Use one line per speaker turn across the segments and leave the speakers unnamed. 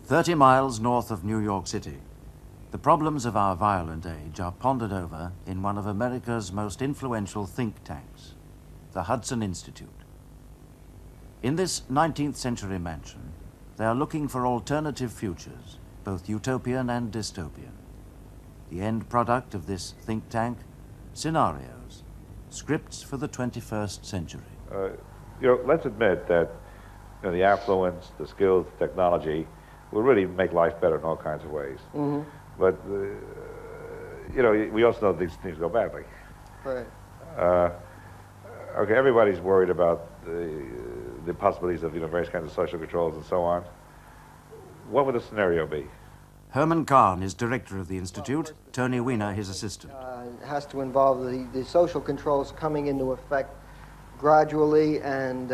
30 miles north of New York City, the problems of our violent age are pondered over in one of America's most influential think tanks, the Hudson Institute. In this 19th century mansion, they are looking for alternative futures, both utopian and dystopian. The end product of this think tank, scenarios, scripts for the 21st century.
Let's admit that the affluence, the skills, the technology will really make life better in all kinds of ways.
Mm-hmm.
But, we also know these things go badly.
Right.
Okay, everybody's worried about the possibilities of various kinds of social controls and so on. What would the scenario be?
Herman Kahn is director of the Institute, Tony Weiner his assistant.
It has to involve the social controls coming into effect gradually and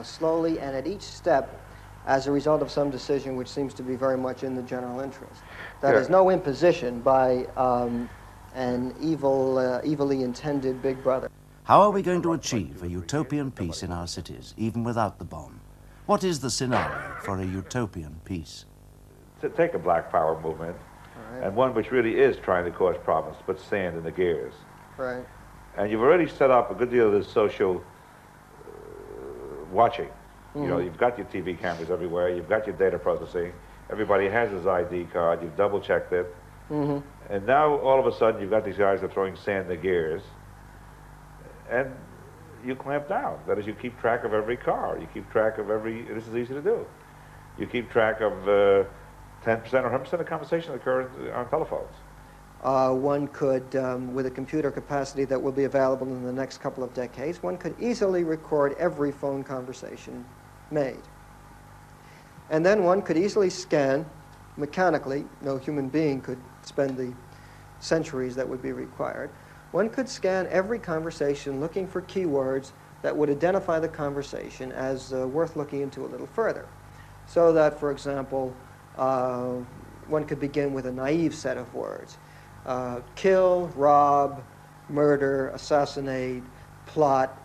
slowly, and at each step as a result of some decision which seems to be very much in the general interest. That is no imposition by an evilly intended big brother.
How are we going to achieve a utopian peace in our cities, even without the bomb? What is the scenario for a utopian peace?
To take a black power movement, and one which really is trying to cause problems, put sand in the gears.
Right.
And you've already set up a good deal of this social watching.
Mm-hmm.
You've got your TV cameras everywhere, you've got your data processing, everybody has his ID card, you've double-checked it.
Mm-hmm.
And now, all of a sudden, you've got these guys that are throwing sand in the gears, and you clamp down. That is, you keep track of every car. You keep track of this is easy to do. You keep track of 10% or 100% of conversations that occur on telephones.
One could, with a computer capacity that will be available in the next couple of decades, one could easily record every phone conversation made. And then one could easily scan mechanically. No human being could spend the centuries that would be required. One could scan every conversation looking for keywords that would identify the conversation as worth looking into a little further. So that, for example, one could begin with a naive set of words. Kill, rob, murder, assassinate, plot,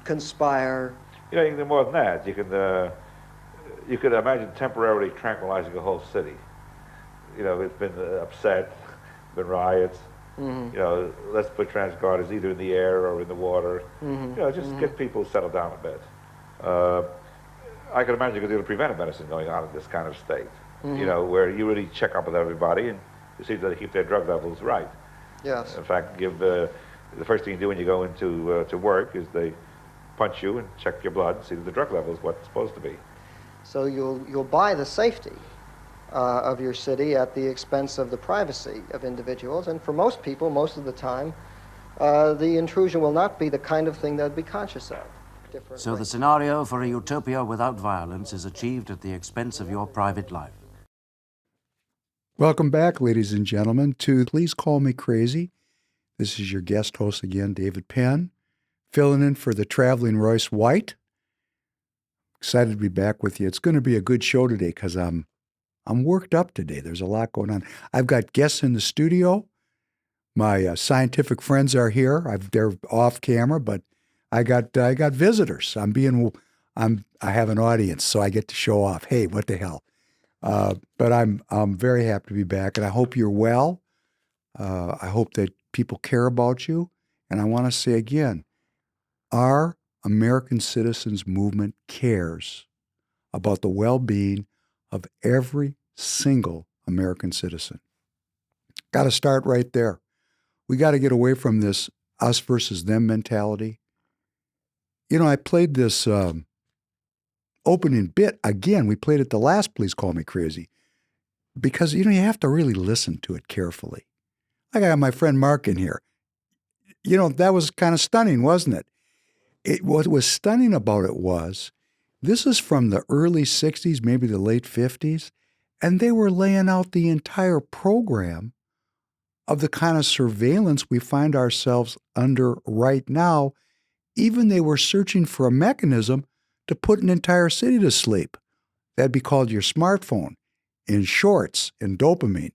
conspire.
You can do more than that. You could imagine temporarily tranquilizing a whole city. It's been upset, been riots.
Mm-hmm.
Let's put transguarders either in the air or in the water.
Mm-hmm.
Just get people settled down a bit. I can imagine you could do preventive medicine going on in this kind of state.
Mm-hmm.
Where you really check up with everybody and you see that they keep their drug levels right.
Yes.
In fact, the first thing you do when you go into to work is they punch you and check your blood and see that the drug level is what it's supposed to be.
So you'll buy the safety of your city at the expense of the privacy of individuals, and for most people, most of the time, the intrusion will not be the kind of thing they'd be conscious of.
So the scenario for a utopia without violence is achieved at the expense of your private life.
Welcome back, ladies and gentlemen, to Please Call Me Crazy. This is your guest host again, David Penn, filling in for the traveling Royce White. Excited to be back with you. It's going to be a good show today because I'm worked up today. There's a lot going on. I've got guests in the studio. My scientific friends are here. They're off camera, but I got visitors. I have an audience, so I get to show off. Hey, what the hell? But I'm very happy to be back, and I hope you're well. I hope that people care about you. And I want to say again, our American Citizens Movement cares about the well-being of every single American citizen. Got to start right there. We got to get away from this us versus them mentality. I played this opening bit again. We played it the last Please Call Me Crazy because, you have to really listen to it carefully. I got my friend Mark in here. That was kind of stunning, wasn't it? What was stunning about it was this is from the early 60s, maybe the late 50s, and they were laying out the entire program of the kind of surveillance we find ourselves under right now. Even they were searching for a mechanism to put an entire city to sleep. That'd be called your smartphone, and shorts, and dopamine,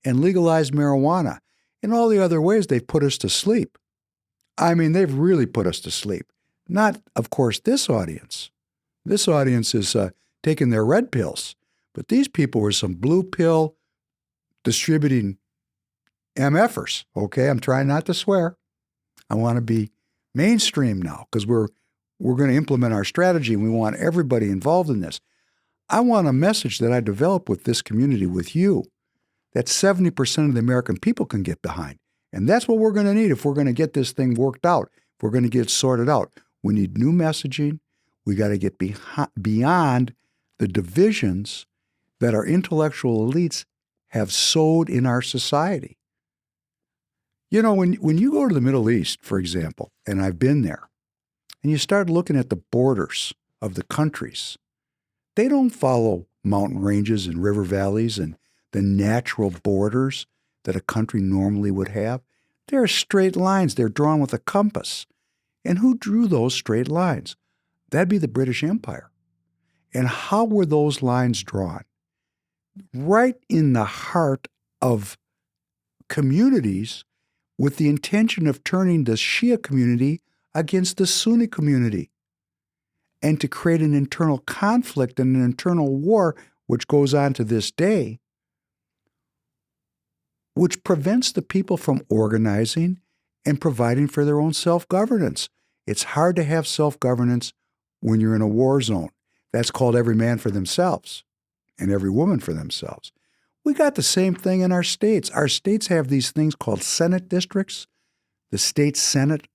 and legalized marijuana, and all the other ways they've put us to sleep. I mean, they've really put us to sleep. Not, of course, this audience. This audience is taking their red pills. But these people were some blue pill distributing MFers, okay? I'm trying not to swear. I want to be mainstream now because we're going to implement our strategy and we want everybody involved in this. I want a message that I develop with this community, with you, that 70% of the American people can get behind. And that's what we're going to need if we're going to get this thing worked out, if we're going to get it sorted out. We need new messaging. We got to get beyond the divisions that our intellectual elites have sowed in our society. You know, when you go to the Middle East, for example, and I've been there, and you start looking at the borders of the countries, they don't follow mountain ranges and river valleys and the natural borders that a country normally would have. They're straight lines. They're drawn with a compass. And who drew those straight lines? That'd be the British Empire. And how were those lines drawn? Right in the heart of communities with the intention of turning the Shia community against the Sunni community and to create an internal conflict and an internal war, which goes on to this day, which prevents the people from organizing and providing for their own self-governance. It's hard to have self-governance when you're in a war zone. That's called every man for themselves and every woman for themselves. We got the same thing in our states. Our states have these things called Senate districts, the state Senate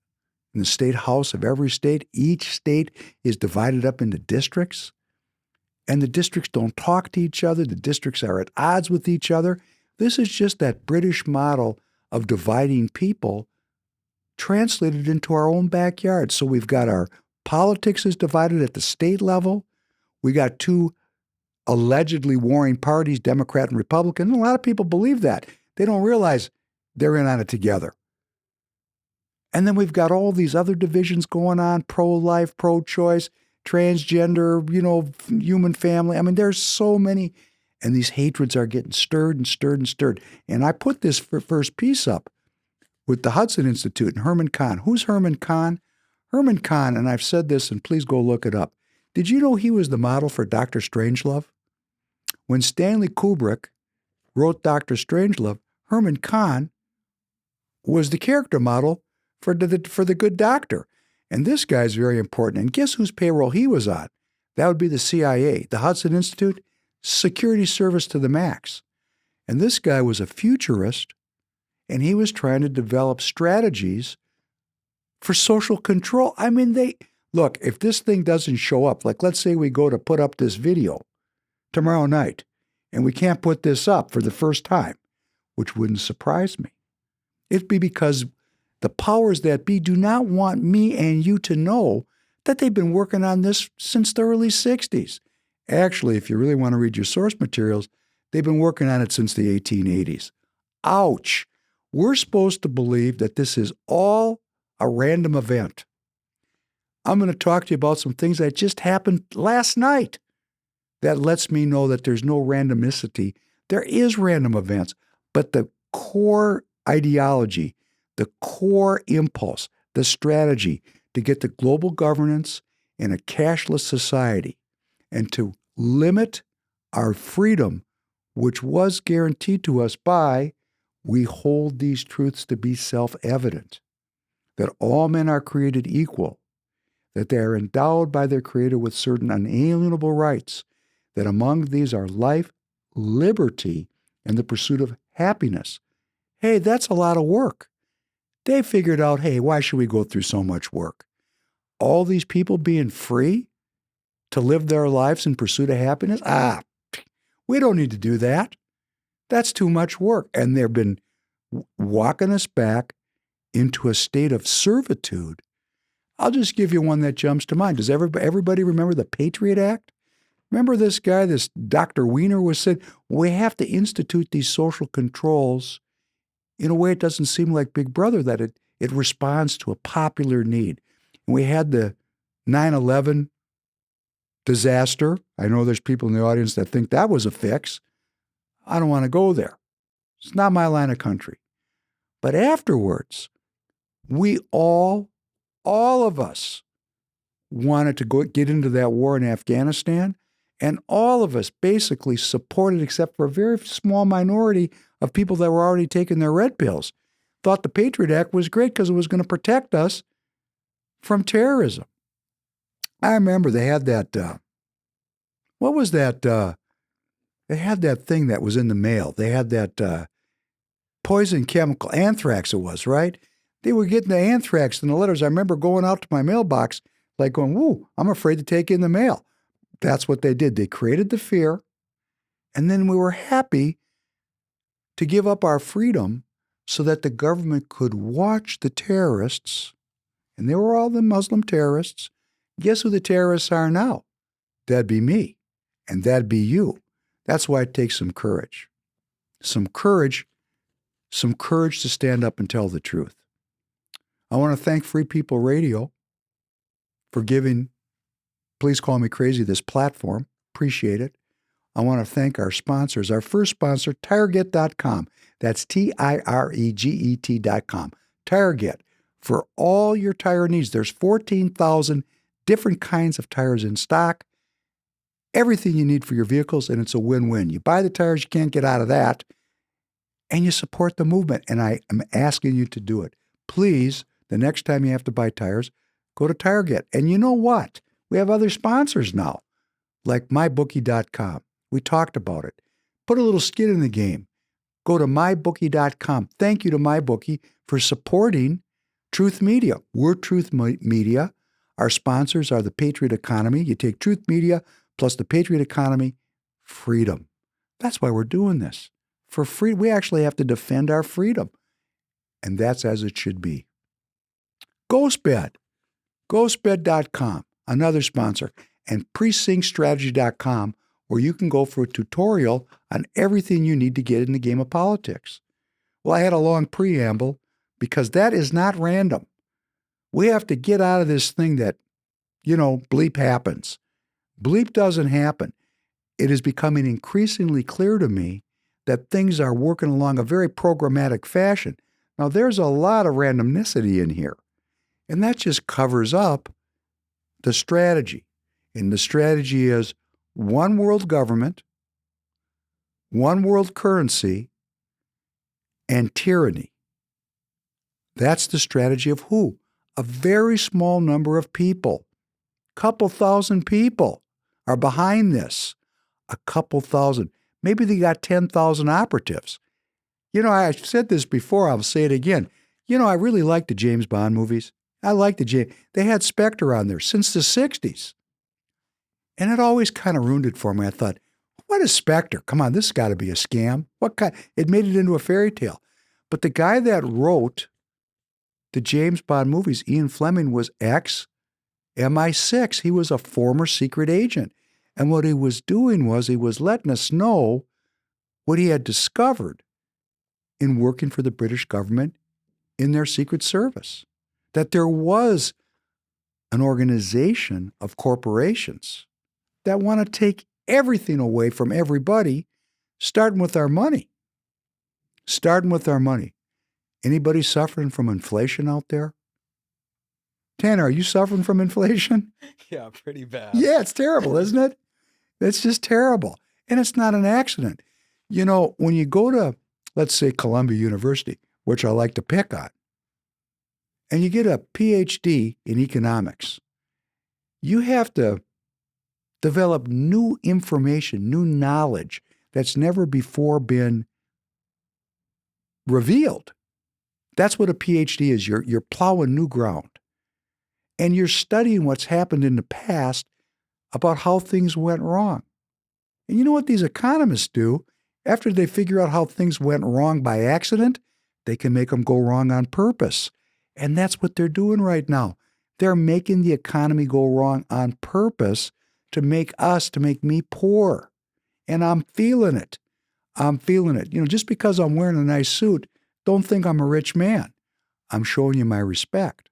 and the state house of every state. Each state is divided up into districts, and the districts don't talk to each other. The districts are at odds with each other. This is just that British model of dividing people translated into our own backyard. So we've got our politics is divided at the state level. We got two allegedly warring parties, Democrat and Republican. And a lot of people believe that. They don't realize they're in on it together. And then we've got all these other divisions going on, pro-life, pro-choice, transgender, human family. I mean, there's so many. And these hatreds are getting stirred and stirred and stirred. And I put this first piece up with the Hudson Institute and Herman Kahn. Who's Herman Kahn? Herman Kahn, and I've said this, and please go look it up. Did you know he was the model for Dr. Strangelove? When Stanley Kubrick wrote Dr. Strangelove, Herman Kahn was the character model for the good doctor. And this guy's very important. And guess whose payroll he was on? That would be the CIA, the Hudson Institute, security service to the max. And this guy was a futurist, and he was trying to develop strategies for social control. I mean, look, if this thing doesn't show up, like let's say we go to put up this video tomorrow night, and we can't put this up for the first time, which wouldn't surprise me. It'd be because the powers that be do not want me and you to know that they've been working on this since the early 60s. Actually, if you really want to read your source materials, they've been working on it since the 1880s. Ouch. We're supposed to believe that this is all a random event. I'm going to talk to you about some things that just happened last night that lets me know that there's no randomicity. There is random events, but the core ideology, the core impulse, the strategy to get to global governance in a cashless society and to limit our freedom, which was guaranteed to us by, we hold these truths to be self-evident, that all men are created equal, that they are endowed by their Creator with certain unalienable rights, that among these are life, liberty, and the pursuit of happiness. Hey, that's a lot of work. They figured out, hey, why should we go through so much work? All these people being free to live their lives in pursuit of happiness? We don't need to do that. That's too much work. And they've been walking us back into a state of servitude. I'll just give you one that jumps to mind. Does everybody remember the Patriot Act? Remember this guy, this Dr. Wiener was said, we have to institute these social controls in a way it doesn't seem like Big Brother, that it responds to a popular need. And we had the 9/11 disaster. I know there's people in the audience that think that was a fix. I don't want to go there. It's not my line of country. But afterwards, we all of us wanted to go get into that war in Afghanistan, And all of us basically supported, except for a very small minority of people that were already taking their red pills, thought the Patriot Act was great because it was going to protect us from terrorism. I remember they had that, what was that? They had that thing that was in the mail. They had that poison chemical, anthrax it was, right? They were getting the anthrax in the letters. I remember going out to my mailbox, like going, woo, I'm afraid to take in the mail. That's what they did. They created the fear, and then we were happy to give up our freedom so that the government could watch the terrorists, and they were all the Muslim terrorists. Guess who the terrorists are now? That'd be me, and that'd be you. That's why it takes some courage. Some courage to stand up and tell the truth. I want to thank Free People Radio for giving Please Call Me Crazy this platform. Appreciate it. I want to thank our sponsors. Our first sponsor, Tireget.com. That's Tireget.com. Tireget. For all your tire needs, there's 14,000 different kinds of tires in stock. Everything you need for your vehicles, and it's a win-win. You buy the tires, you can't get out of that, and you support the movement, and I am asking you to do it. Please, the next time you have to buy tires, go to Tireget. And you know what? We have other sponsors now, like MyBookie.com. We talked about it. Put a little skin in the game. Go to MyBookie.com. Thank you to MyBookie for supporting Truth Media. We're Truth Media. Our sponsors are the Patriot Economy. You take Truth Media plus the Patriot Economy, freedom. That's why we're doing this. For free, we actually have to defend our freedom. And that's as it should be. GhostBed. GhostBed.com, another sponsor. And PrecinctStrategy.com, where you can go for a tutorial on everything you need to get in the game of politics. Well, I had a long preamble because that is not random. We have to get out of this thing that, bleep happens. Bleep doesn't happen. It is becoming increasingly clear to me that things are working along a very programmatic fashion. Now, there's a lot of randomnicity in here, and that just covers up the strategy. And the strategy is one world government, one world currency, and tyranny. That's the strategy of who? A very small number of people. Couple thousand people are behind this. A couple thousand. Maybe they got 10,000 operatives. I said this before, I'll say it again. I really like the James Bond movies. I like they had Spectre on there since the 60s. And it always kind of ruined it for me. I thought, what is Spectre? Come on, this has got to be a scam. What kind? It made it into a fairy tale. But the guy that wrote the James Bond movies, Ian Fleming, was ex-MI6. He was a former secret agent. And what he was doing was he was letting us know what he had discovered in working for the British government in their Secret Service. That there was an organization of corporations that want to take everything away from everybody, starting with our money. Anybody suffering from inflation out there? Tanner, are you suffering from inflation?
Yeah, pretty bad.
Yeah, it's terrible, isn't it? It's just terrible. And it's not an accident. When you go to, let's say, Columbia University, which I like to pick on, and you get a PhD in economics, you have to develop new information, new knowledge that's never before been revealed. That's what a PhD is. You're plowing new ground. And you're studying what's happened in the past about how things went wrong. And you know what these economists do? After they figure out how things went wrong by accident, they can make them go wrong on purpose. And that's what they're doing right now. They're making the economy go wrong on purpose to make me poor. And I'm feeling it. Just because I'm wearing a nice suit, don't think I'm a rich man. I'm showing you my respect.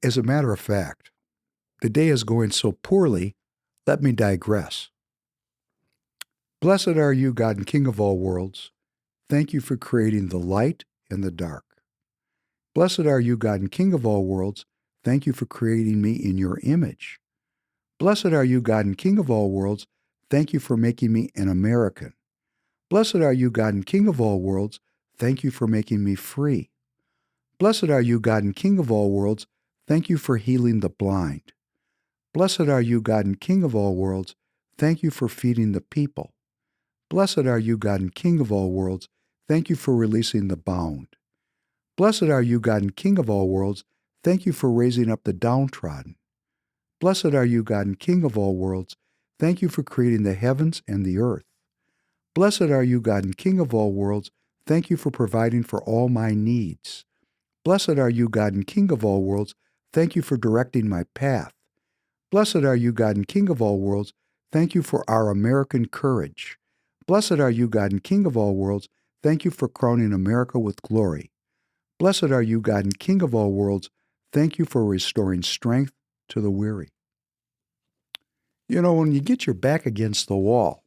As a matter of fact, the day is going so poorly, let me digress. Blessed are you, God and King of all worlds. Thank you for creating the light and the dark. Blessed are you, God and King of all worlds, Thank you for creating me in your image. Blessed are you, God and King of all worlds. Thank you for making me an American. Blessed are you, God and King of all worlds. Thank you for making me free. Blessed are you, God and King of all worlds. Thank you for healing the blind. Blessed are you, God and King of all worlds. Thank you for feeding the people. Blessed are you, God and King of all worlds. Thank you for releasing the bound. Blessed are you, God and King of all worlds. Thank you for raising up the downtrodden. Blessed are you, God and King of all worlds. Thank you for creating the heavens and the earth. Blessed are you, God and King of all worlds. Thank you for providing for all my needs. Blessed are you, God and King of all worlds. Thank you for directing my path. Blessed are you, God and King of all worlds. Thank you for our American courage. Blessed are you, God and King of all worlds. Thank you for crowning America with glory. Blessed are you, God and King of all worlds. Thank you for restoring strength to the weary. You know, when you get your back against the wall,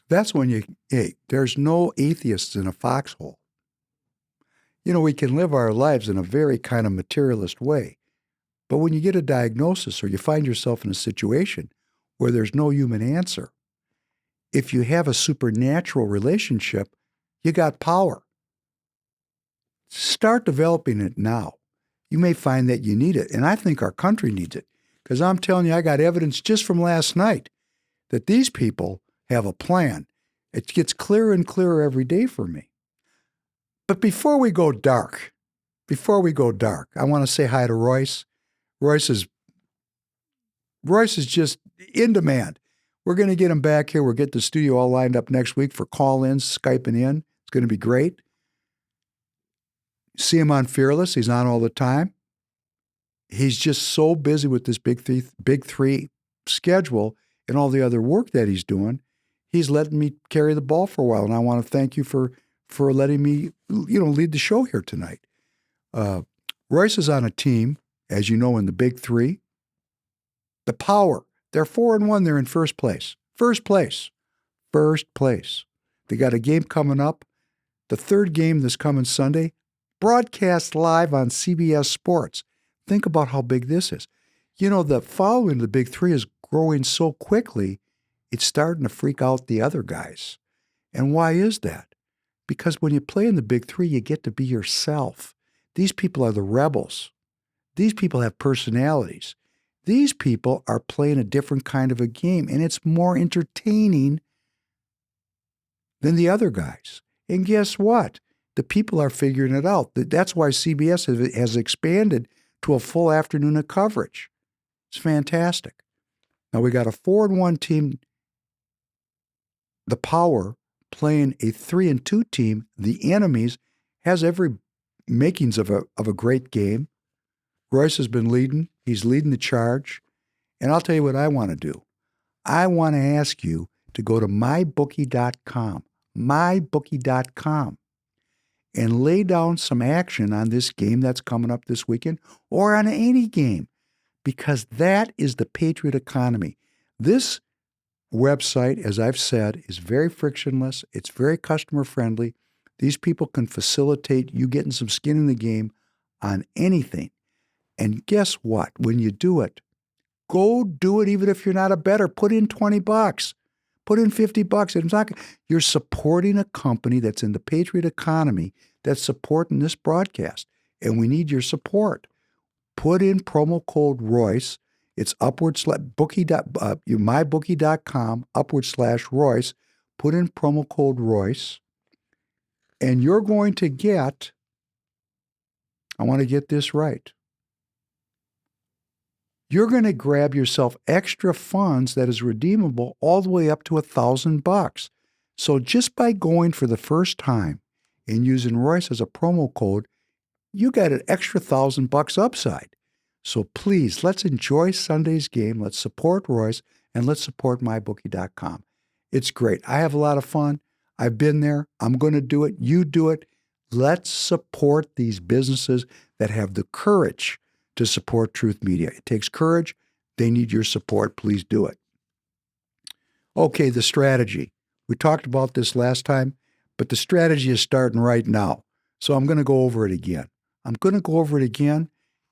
that's when there's no atheists in a foxhole. You know, we can live our lives in a very kind of materialist way. But when you get a diagnosis or you find yourself in a situation where there's no human answer, if you have a supernatural relationship, you got power. Start developing it now. You may find that you need it, and I think our country needs it, because I'm telling you, I got evidence just from last night that these people have a plan. It gets clearer and clearer every day for me. But before we go dark, I want to say hi to Royce. Royce is just in demand. We're going to get him back here. We'll get the studio all lined up next week for call-ins, Skyping in. It's going to be great. See him on Fearless. He's on all the time. He's just so busy with this big three schedule and all the other work that he's doing. He's letting me carry the ball for a while, and I want to thank you for letting me, lead the show here tonight. Royce is on a team, as you know, in the big three. The Power. They're 4-1. They're in first place. First place. They got a game coming up. The third game this coming Sunday, broadcast live on CBS Sports. Think about how big this is. You know, the following of the big three is growing so quickly, it's starting to freak out the other guys. And why is that? Because when you play in the big three, you get to be yourself. These people are the rebels. These people have personalities. These people are playing a different kind of a game, and it's more entertaining than the other guys. And guess what? The people are figuring it out. That's why CBS has expanded to a full afternoon of coverage. It's fantastic. Now we got a 4-1 team, the Power, playing a 3-2 team. The Enemies has every makings of a great game. Royce has been leading. He's leading the charge. And I'll tell you what I want to do. I want to ask you to go to MyBookie.com, and lay down some action on this game that's coming up this weekend or on any game, because that is the Patriot economy. This website, as I've said, is very frictionless. It's very customer friendly. These people can facilitate you getting some skin in the game on anything. And guess what? When you do it, go do it even if you're not a bettor. Put in $20. Put in $50. It's not, you're supporting a company that's in the Patriot economy that's supporting this broadcast. And we need your support. Put in promo code Royce. It's MyBookie.com /Royce. Put in promo code Royce. And you're going to get, I want to get this right, you're going to grab yourself extra funds that is redeemable all the way up to $1,000. So just by going for the first time and using Royce as a promo code, you got an extra $1,000 upside. So please, let's enjoy Sunday's game. Let's support Royce, and let's support MyBookie.com. It's great. I have a lot of fun. I've been there. I'm going to do it. You do it. Let's support these businesses that have the courage to support Truth Media. It takes courage. They need your support. Please do it. Okay, the strategy. We talked about this last time, but the strategy is starting right now. So I'm going to go over it again. I'm going to go over it again.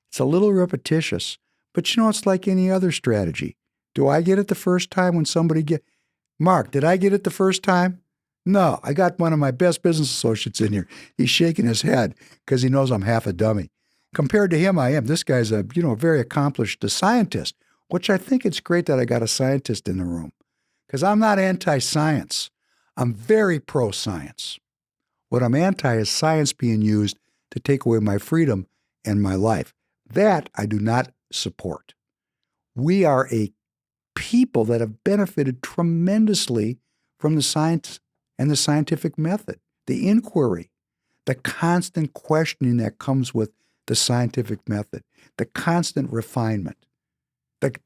It's a little repetitious, but it's like any other strategy. Do I get it the first time when somebody Mark, did I get it the first time? No, I got one of my best business associates in here. He's shaking his head because he knows I'm half a dummy. Compared to him, I am. This guy's a very accomplished scientist, which I think it's great that I got a scientist in the room because I'm not anti-science. I'm very pro-science. What I'm anti is science being used to take away my freedom and my life. That I do not support. We are a people that have benefited tremendously from the science and the scientific method, the inquiry, the constant questioning that comes with the scientific method, the constant refinement,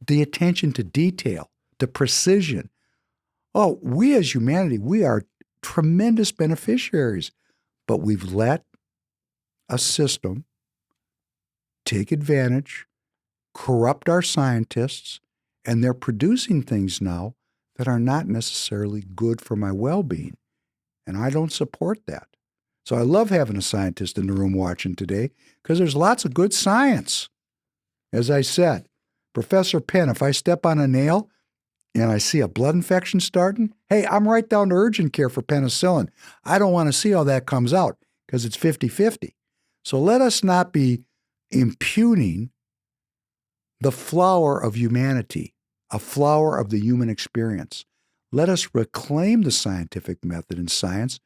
the attention to detail, the precision. Oh, we as humanity, we are tremendous beneficiaries, but we've let a system take advantage, corrupt our scientists, and they're producing things now that are not necessarily good for my well-being. And I don't support that. So I love having a scientist in the room watching today because there's lots of good science. As I said, Professor Penn, if I step on a nail and I see a blood infection starting, hey, I'm right down to urgent care for penicillin. I don't want to see how that comes out because it's 50-50. So let us not be impugning the flower of humanity, a flower of the human experience. Let us reclaim the scientific method in science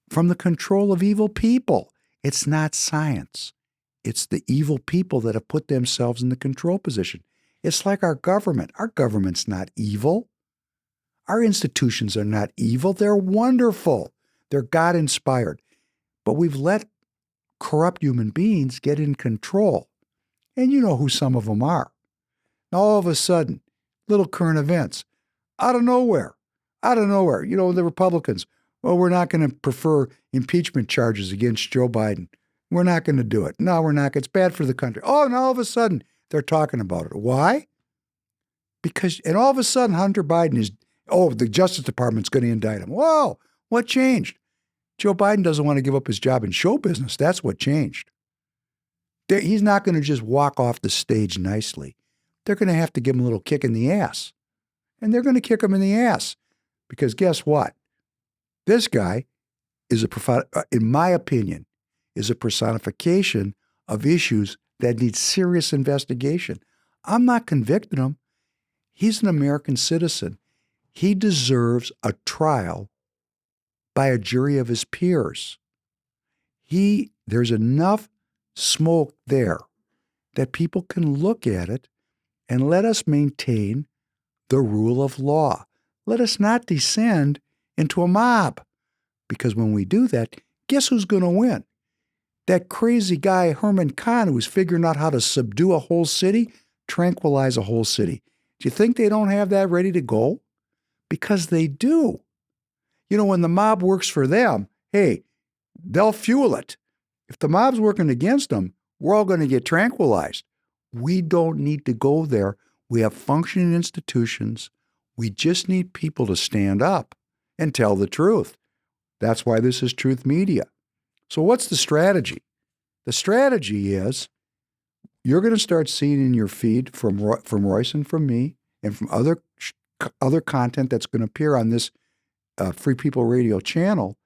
from the control of evil people. It's not science. It's the evil people that have put themselves in the control position. It's like our government. Our government's not evil. Our institutions are not evil. They're wonderful. They're God-inspired. But we've let corrupt human beings get in control. And you know who some of them are. Now, all of a sudden, little current events, out of nowhere. The Republicans, well, we're not going to prefer impeachment charges against Joe Biden. We're not going to do it. No, we're not. It's bad for the country. Oh, and all of a sudden, they're talking about it. Why? And all of a sudden, Hunter Biden the Justice Department's going to indict him. Whoa, what changed? Joe Biden doesn't want to give up his job in show business. That's what changed. He's not going to just walk off the stage nicely. They're going to have to give him a little kick in the ass. And they're going to kick him in the ass. Because guess what? This guy in my opinion, is a personification of issues that need serious investigation. I'm not convicting him. He's an American citizen. He deserves a trial by a jury of his peers. There's enough smoke there that people can look at it and let us maintain the rule of law. Let us not descend into a mob. Because when we do that, guess who's going to win? That crazy guy, Herman Kahn, who was figuring out how to subdue a whole city, tranquilize a whole city. Do you think they don't have that ready to go? Because they do. When the mob works for them, hey, they'll fuel it. If the mob's working against them, we're all going to get tranquilized. We don't need to go there. We have functioning institutions. We just need people to stand up and tell the truth. That's why this is Truth Media. So what's the strategy? The strategy is you're going to start seeing in your feed from Royce and from me and from other content that's going to appear on this Free People Radio channel,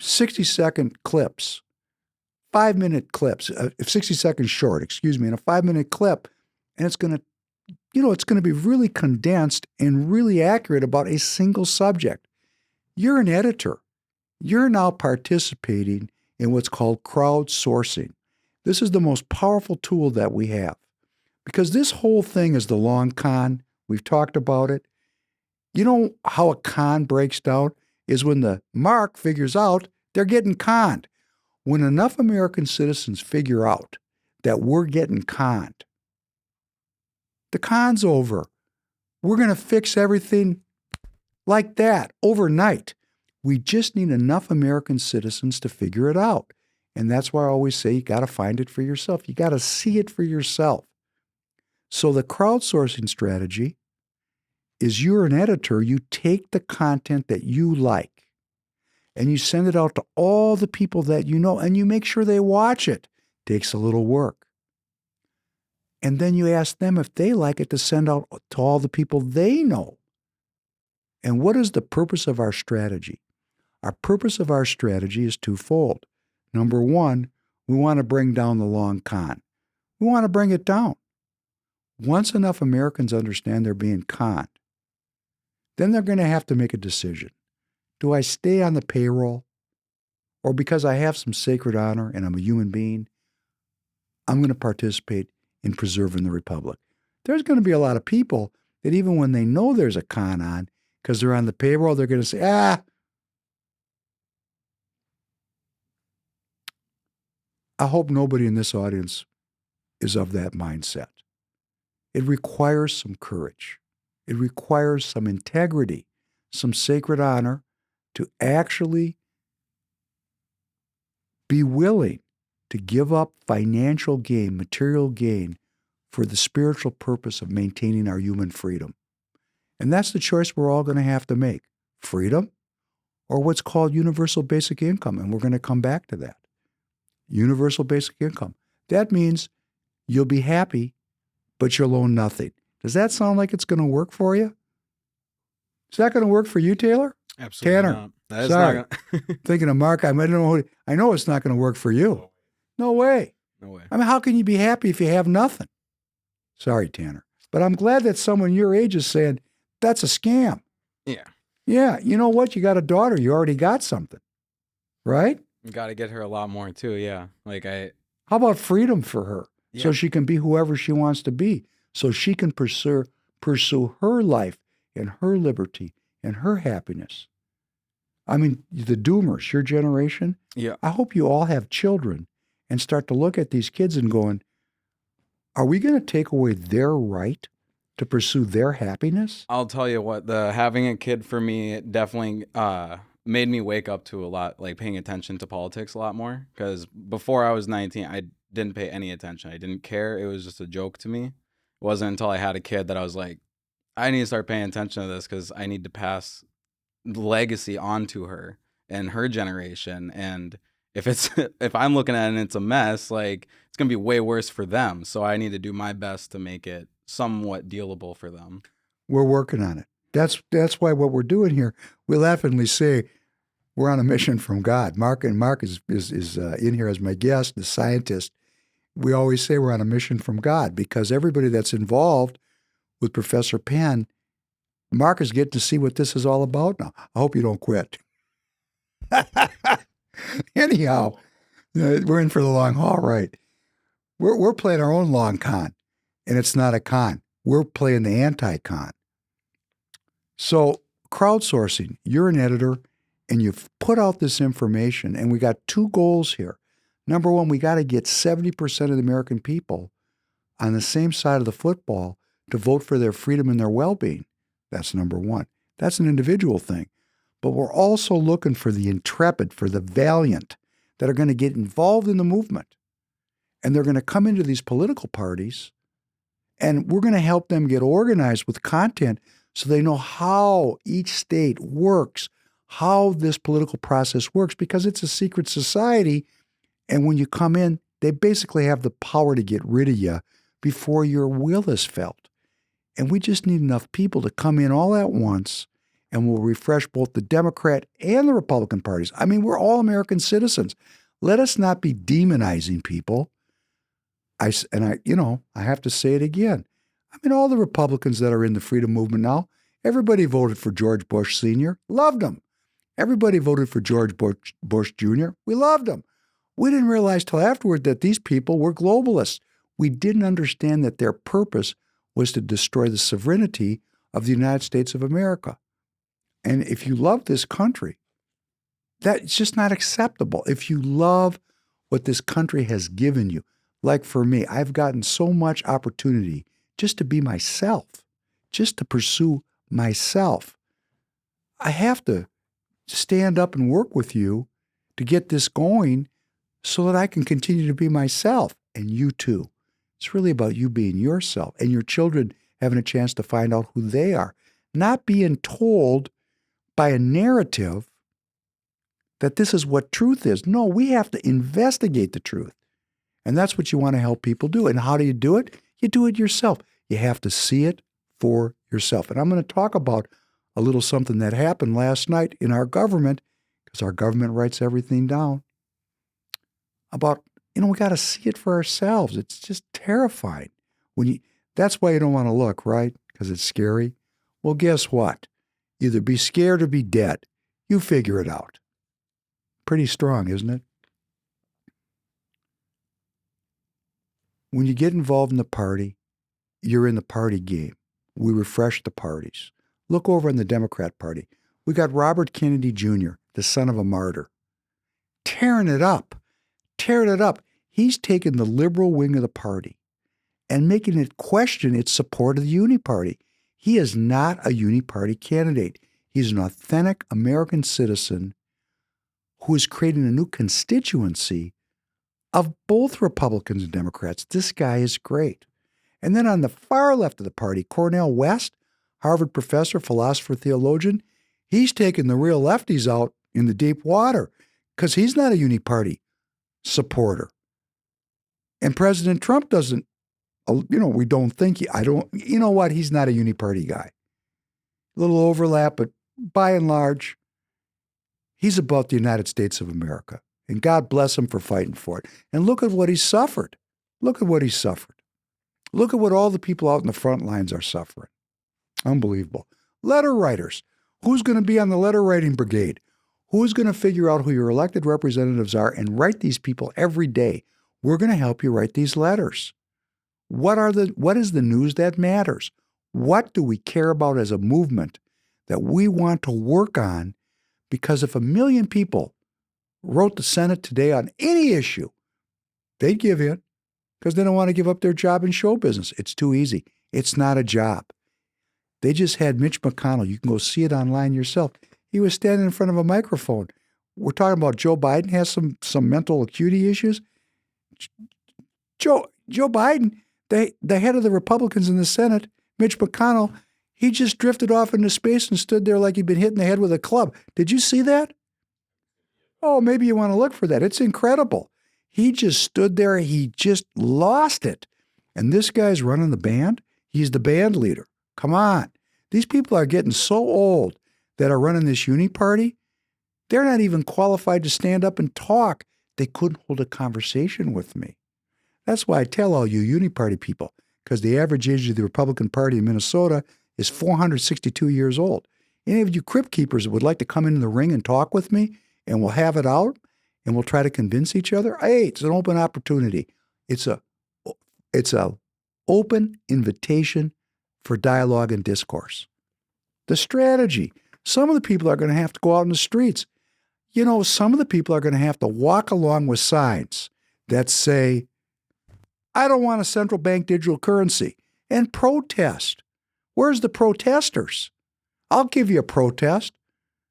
60-second clips, 5-minute clips, 60 seconds short, and a 5-minute clip, and it's going to be really condensed and really accurate about a single subject. You're an editor. You're now participating in what's called crowdsourcing. This is the most powerful tool that we have because this whole thing is the long con. We've talked about it. You know how a con breaks down is when the mark figures out they're getting conned. When enough American citizens figure out that we're getting conned, the con's over. We're going to fix everything like that overnight. We just need enough American citizens to figure it out. And that's why I always say you got to find it for yourself. You got to see it for yourself. So the crowdsourcing strategy is you're an editor. You take the content that you like and you send it out to all the people that you know, and you make sure they watch it. Takes a little work. And then you ask them if they like it to send out to all the people they know. And what is the purpose of our strategy? Our purpose of our strategy is twofold. Number one, we want to bring down the long con. We want to bring it down. Once enough Americans understand they're being conned, then they're going to have to make a decision. Do I stay on the payroll? Or because I have some sacred honor and I'm a human being, I'm going to participate in preserving the republic. There's going to be a lot of people that even when they know there's a con on, because they're on the payroll, they're going to say, I hope nobody in this audience is of that mindset. It requires some courage. It requires some integrity, some sacred honor to actually be willing to give up financial gain, material gain, for the spiritual purpose of maintaining our human freedom. And that's the choice we're all going to have to make. Freedom or what's called universal basic income. And we're going to come back to that. Universal basic income. That means you'll be happy, but you'll own nothing. Does that sound like it's going to work for you? Is that going to work for you, Taylor?
Absolutely
Tanner,
not. That is
sorry.
not gonna...
Thinking of Mark, I know it's not going to work for you. No way.
No way.
I mean, how can you be happy if you have nothing? Sorry, Tanner. But I'm glad that someone your age is saying, that's a scam.
Yeah.
Yeah, you know what? You got a daughter. You already got something. Right?
You got to get her a lot more too. Yeah.
How about freedom for her?
Yeah.
So she can be whoever she wants to be. So she can pursue her life and her liberty and her happiness. I mean, the doomers, your generation.
Yeah.
I hope you all have children and start to look at these kids and going, are we going to take away their right to pursue their happiness?
I'll tell you what, having a kid for me, it definitely made me wake up to a lot, like paying attention to politics a lot more. Because before I was 19, I didn't pay any attention. I didn't care. It was just a joke to me. It wasn't until I had a kid that I was like, I need to start paying attention to this because I need to pass the legacy on to her and her generation. And if I'm looking at it and it's a mess, like it's going to be way worse for them. So I need to do my best to make it somewhat dealable for them.
We're working on it. That's why what we're doing here, we laughingly say we're on a mission from God. Mark is in here as my guest, the scientist. We always say we're on a mission from God because everybody that's involved with Professor Penn, Mark is getting to see what this is all about now. I hope you don't quit. Anyhow, we're in for the long haul, right? We're playing our own long con, and it's not a con. We're playing the anti-con. So crowdsourcing, you're an editor, and you've put out this information, and we got two goals here. Number one, we got to get 70% of the American people on the same side of the football to vote for their freedom and their well-being. That's number one. That's an individual thing. But we're also looking for the intrepid, for the valiant that are going to get involved in the movement. And they're going to come into these political parties, and we're going to help them get organized with content so they know how each state works, how this political process works, because it's a secret society. And when you come in, they basically have the power to get rid of you before your will is felt. And we just need enough people to come in all at once, and we'll refresh both the Democrat and the Republican parties. I mean, we're all American citizens. Let us not be demonizing people. I have to say it again. I mean, all the Republicans that are in the freedom movement now, everybody voted for George Bush Sr., loved him. Everybody voted for George Bush Jr., we loved him. We didn't realize till afterward that these people were globalists. We didn't understand that their purpose was to destroy the sovereignty of the United States of America. And if you love this country, that's just not acceptable. If you love what this country has given you, like for me, I've gotten so much opportunity just to be myself, just to pursue myself. I have to stand up and work with you to get this going so that I can continue to be myself, and you too. It's really about you being yourself and your children having a chance to find out who they are, not being told by a narrative that this is what truth is. No, we have to investigate the truth. And that's what you want to help people do. And how do you do it? You do it yourself. You have to see it for yourself. And I'm going to talk about a little something that happened last night in our government, because our government writes everything down, about, we got to see it for ourselves. It's just terrifying. That's why you don't want to look, right? Because it's scary. Well, guess what? Either be scared or be dead. You figure it out. Pretty strong, isn't it? When you get involved in the party, you're in the party game. We refresh the parties. Look over in the Democrat Party. We got Robert Kennedy Jr., the son of a martyr, tearing it up. He's taken the liberal wing of the party and making it question its support of the Uni Party. He is not a Uni Party candidate. He's an authentic American citizen who is creating a new constituency of both Republicans and Democrats. This guy is great. And then on the far left of the party, Cornel West, Harvard professor, philosopher, theologian, he's taken the real lefties out in the deep water because he's not a Uni Party supporter. And President Trump doesn't, we don't think, you know what? He's not a Uni Party guy. A little overlap, but by and large, he's about the United States of America. And God bless him for fighting for it. And look at what he's suffered. Look at what all the people out in the front lines are suffering. Unbelievable. Letter writers. Who's going to be on the letter writing brigade? Who's going to figure out who your elected representatives are and write these people every day? We're going to help you write these letters. What is the news that matters? What do we care about as a movement that we want to work on? Because if 1 million people wrote the Senate today on any issue, they'd give in because they don't want to give up their job in show business. It's too easy. It's not a job. They just had Mitch McConnell. You can go see it online yourself. He was standing in front of a microphone. We're talking about Joe Biden has some mental acuity issues. Joe Biden, the head of the Republicans in the Senate, Mitch McConnell, he just drifted off into space and stood there like he'd been hit in the head with a club. Did you see that? Oh, maybe you want to look for that. It's incredible. He just stood there. He just lost it. And this guy's running the band. He's the band leader. Come on. These people are getting so old that are running this Uni Party. They're not even qualified to stand up and talk. They couldn't hold a conversation with me. That's why I tell all you Uni Party people, because the average age of the Republican Party in Minnesota is 462 years old. Any of you crypt keepers that would like to come into the ring and talk with me, and we'll have it out, and we'll try to convince each other, hey, it's an open opportunity. It's a open invitation for dialogue and discourse. The strategy. Some of the people are going to have to go out in the streets. Some of the people are going to have to walk along with signs that say, I don't want a central bank digital currency, and protest. Where's the protesters? I'll give you a protest.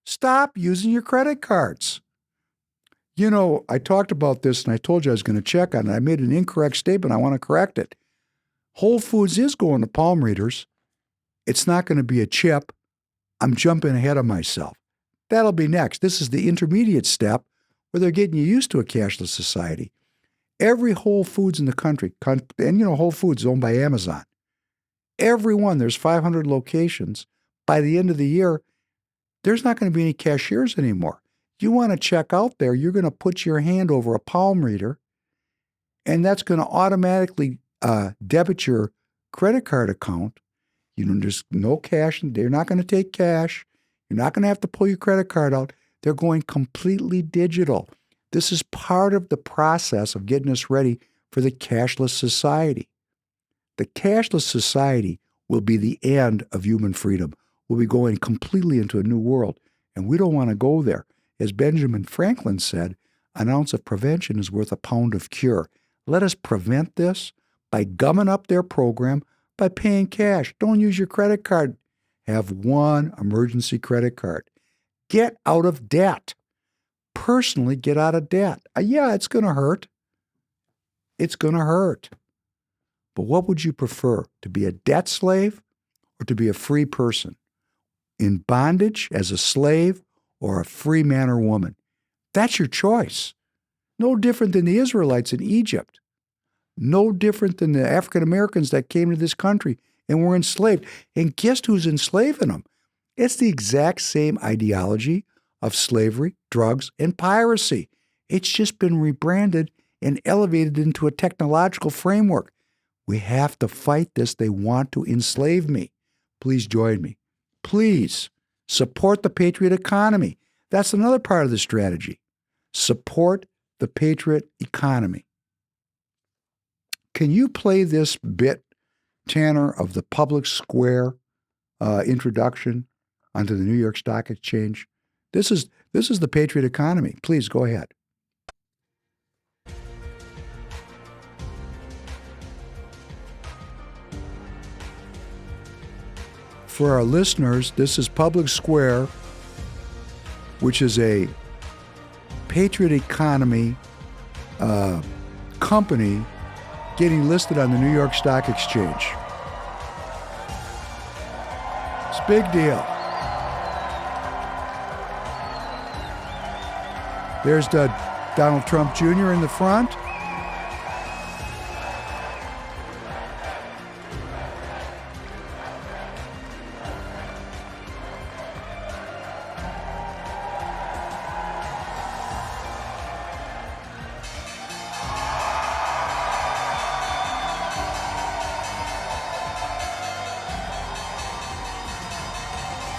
Stop using your credit cards. I talked about this and I told you I was going to check on it. I made an incorrect statement. I want to correct it. Whole Foods is going to palm readers. It's not going to be a chip. I'm jumping ahead of myself. That'll be next. This is the intermediate step where they're getting you used to a cashless society. Every Whole Foods in the country, and Whole Foods is owned by Amazon. Every one, there's 500 locations. By the end of the year, there's not going to be any cashiers anymore. You want to check out there, you're going to put your hand over a palm reader, and that's going to automatically debit your credit card account. There's no cash. They're not going to take cash. You're not going to have to pull your credit card out. They're going completely digital. This is part of the process of getting us ready for the cashless society. The cashless society will be the end of human freedom. We'll be going completely into a new world, and we don't want to go there. As Benjamin Franklin said, an ounce of prevention is worth a pound of cure. Let us prevent this by gumming up their program, by paying cash. Don't use your credit card. Have one emergency credit card. Get out of debt. Personally, get out of debt. Yeah, it's going to hurt. It's going to hurt. But what would you prefer, to be a debt slave or to be a free person? In bondage as a slave or a free man or woman? That's your choice. No different than the Israelites in Egypt. No different than the African Americans that came to this country and were enslaved. And guess who's enslaving them? It's the exact same ideology of slavery, drugs, and piracy. It's just been rebranded and elevated into a technological framework. We have to fight this. They want to enslave me. Please join me. Please support the patriot economy. That's another part of the strategy. Support the patriot economy. Can you play this bit, Tanner, of the public square introduction onto the New York Stock Exchange? This is the patriot economy. Please go ahead. For our listeners, this is Public Square, which is a patriot economy company getting listed on the New York Stock Exchange. It's a big deal. There's Donald Trump Jr. in the front.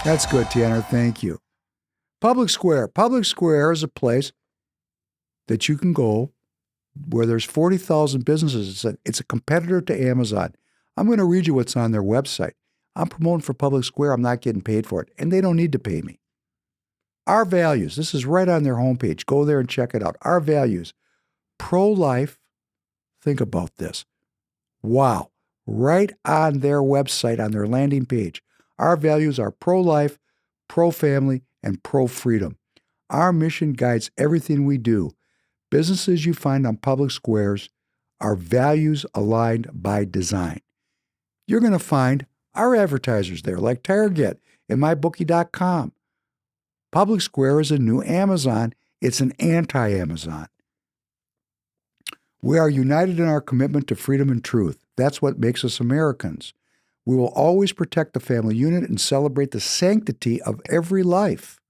That's good, Tanner. Thank you. Public Square. Public Square is a place that you can go where there's 40,000 businesses. It's a competitor to Amazon. I'm going to read you what's on their website. I'm promoting for Public Square. I'm not getting paid for it, and they don't need to pay me. Our values. This is right on their homepage. Go there and check it out. Our values. Pro-life. Think about this. Wow. Right on their website, on their landing page. Our values are pro-life, pro-family, and pro-freedom. Our mission guides everything we do. Businesses you find on public squares are values aligned by design. You're going to find our advertisers there, like Tireget and MyBookie.com. Public Square is a new Amazon. It's an anti-Amazon. We are united in our commitment to freedom and truth. That's what makes us Americans. We will always protect the family unit and celebrate the sanctity of every life.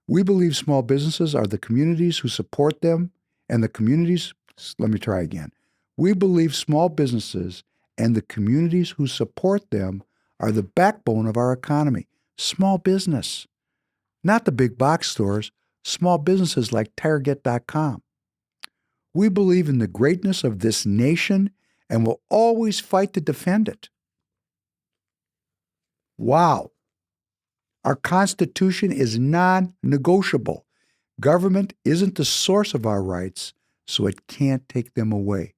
We believe small businesses are the communities who support them, and the communities, let me try again. We believe small businesses and the communities who support them are the backbone of our economy. Small business, not the big box stores, small businesses like Tireget.com. We believe in the greatness of this nation and will always fight to defend it. Wow. Our Constitution is non-negotiable. Government isn't the source of our rights, so it can't take them away.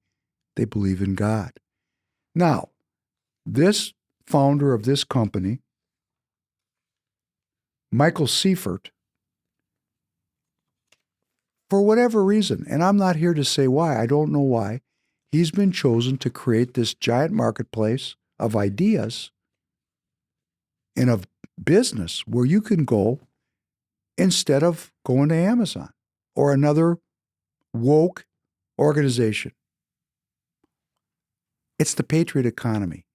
They believe in God. Now, this founder of this company, Michael Seifert, for whatever reason, and I'm not here to say why, I don't know why, he's been chosen to create this giant marketplace of ideas and of business where you can go instead of going to Amazon or another woke organization. It's the patriot economy.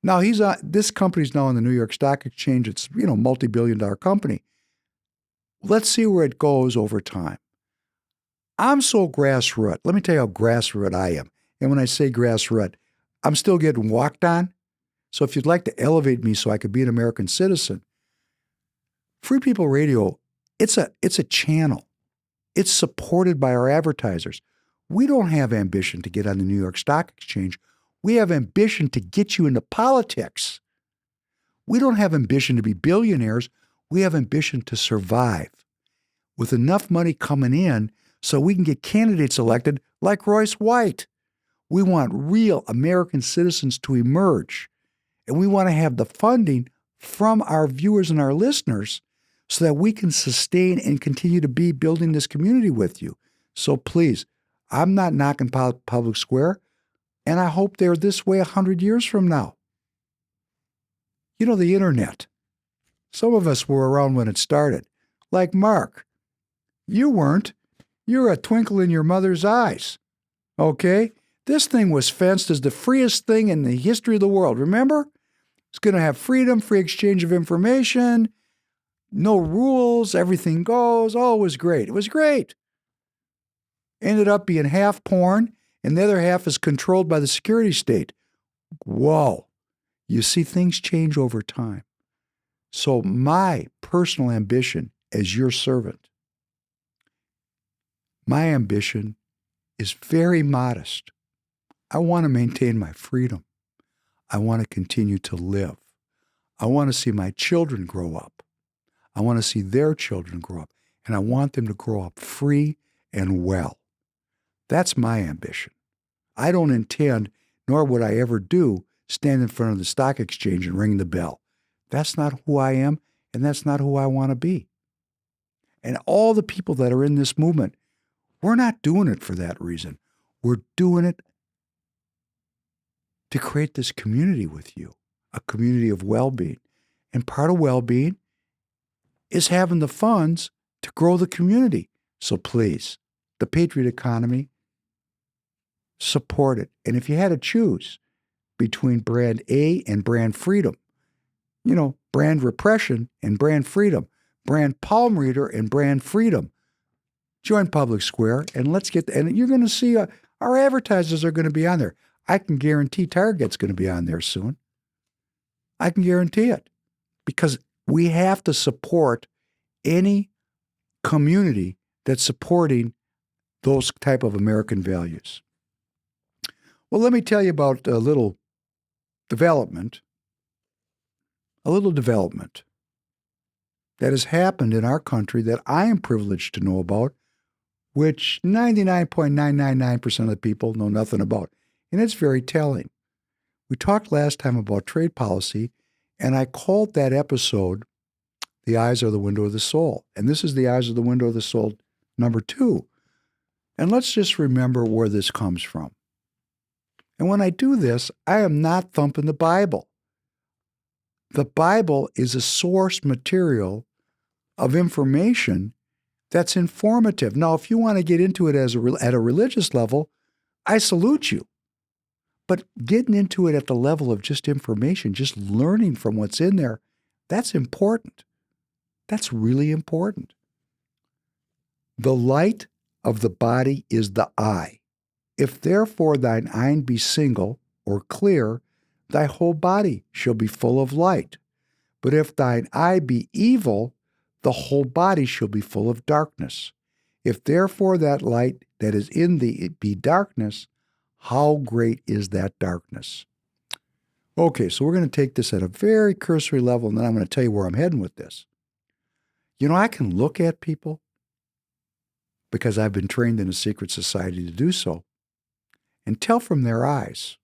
Now this company's now on the New York Stock Exchange. It's, multi-billion-dollar company. Let's see where it goes over time. I'm so grassroots. Let me tell you how grassroots I am. And when I say grassroots, I'm still getting walked on. So if you'd like to elevate me so I could be an American citizen, Free People Radio, it's a channel. It's supported by our advertisers. We don't have ambition to get on the New York Stock Exchange. We have ambition to get you into politics. We don't have ambition to be billionaires. We have ambition to survive with enough money coming in so we can get candidates elected like Royce White. We want real American citizens to emerge. And we want to have the funding from our viewers and our listeners so that we can sustain and continue to be building this community with you. So please, I'm not knocking Public Square, and I hope they're this way 100 years from now. The internet. Some of us were around when it started, like Mark. You weren't. You're a twinkle in your mother's eyes. Okay? This thing was fenced as the freest thing in the history of the world. Remember? It's going to have freedom, free exchange of information, no rules, everything goes. Oh, it was great. It was great. Ended up being half porn, and the other half is controlled by the security state. Whoa. You see, things change over time. So my personal ambition as your servant, my ambition is very modest. I want to maintain my freedom. I want to continue to live. I want to see my children grow up. I want to see their children grow up. And I want them to grow up free and well. That's my ambition. I don't intend, nor would I ever do, stand in front of the stock exchange and ring the bell. That's not who I am, and that's not who I want to be. And all the people that are in this movement, we're not doing it for that reason. We're doing it to create this community with you, a community of well-being. And part of well-being is having the funds to grow the community. So please, the Patriot economy, support it. And if you had to choose between brand A and brand freedom, brand repression and brand freedom, brand palm reader and brand freedom, join Public Square and let's get, and you're going to see our advertisers are going to be on there. I can guarantee Tireget's going to be on there soon. I can guarantee it because we have to support any community that's supporting those type of American values. Well, let me tell you about a little development that has happened in our country that I am privileged to know about, which 99.999% of the people know nothing about. And it's very telling. We talked last time about trade policy, and I called that episode, The Eyes Are the Window of the Soul. And this is The Eyes Are the Window of the Soul number 2. And let's just remember where this comes from. And when I do this, I am not thumping the Bible. The Bible is a source material of information that's informative. Now, if you want to get into it at a religious level, I salute you. But getting into it at the level of just information, just learning from what's in there, that's important. That's really important. The light of the body is the eye. If therefore thine eye be single or clear, thy whole body shall be full of light. But if thine eye be evil, the whole body shall be full of darkness. If therefore that light that is in thee be darkness, how great is that darkness? Okay, so we're going to take this at a very cursory level, and then I'm going to tell you where I'm heading with this. I can look at people because I've been trained in a secret society to do so, and tell from their eyes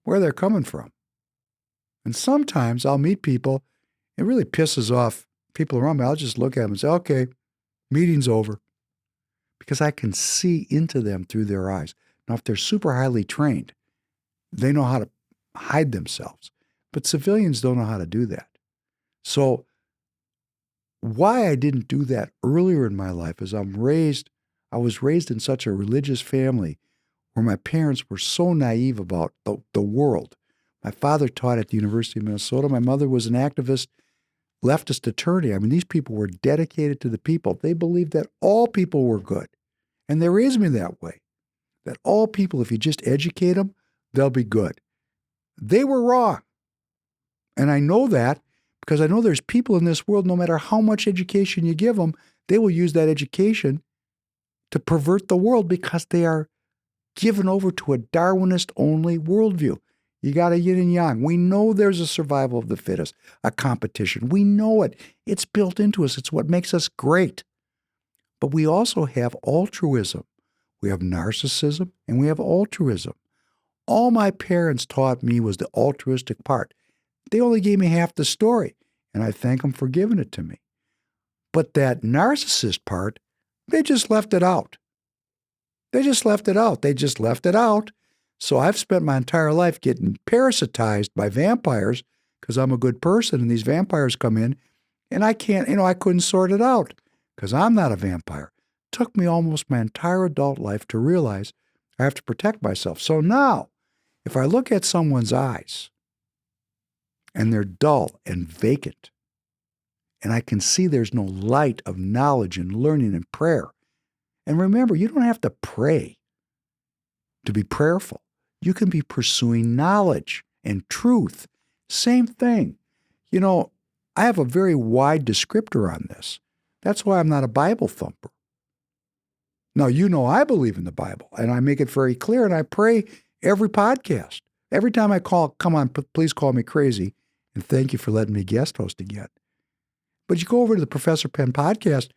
where they're coming from. And sometimes I'll meet people, it really pisses off people around me. I'll just look at them and say, okay, meeting's over. Because I can see into them through their eyes. Now, if they're super highly trained, they know how to hide themselves. But civilians don't know how to do that. So why I didn't do that earlier in my life is I was raised in such a religious family where my parents were so naive about the world. My father taught at the University of Minnesota. My mother was an activist, leftist attorney. I mean, these people were dedicated to the people. They believed that all people were good. And they raised me that way, that all people, if you just educate them, they'll be good. They were wrong. And I know that because I know there's people in this world, no matter how much education you give them, they will use that education to pervert the world because they are given over to a Darwinist-only worldview. You got a yin and yang. We know there's a survival of the fittest, a competition. We know it. It's built into us. It's what makes us great. But we also have altruism. We have narcissism and we have altruism. All my parents taught me was the altruistic part. They only gave me half the story, and I thank them for giving it to me. But that narcissist part, they just left it out. They just left it out. So I've spent my entire life getting parasitized by vampires because I'm a good person and these vampires come in and I couldn't sort it out. because I'm not a vampire. It took me almost my entire adult life to realize I have to protect myself. So now, if I look at someone's eyes and they're dull and vacant, and I can see there's no light of knowledge and learning and prayer. And remember, you don't have to pray to be prayerful. You can be pursuing knowledge and truth. Same thing. You know, I have a very wide descriptor on this. That's why I'm not a Bible thumper. Now, you know I believe in the Bible, and I make it very clear, and I pray every podcast. Every time I come on, please call me crazy, and thank you for letting me guest host again. But you go over to the Professor Penn podcast,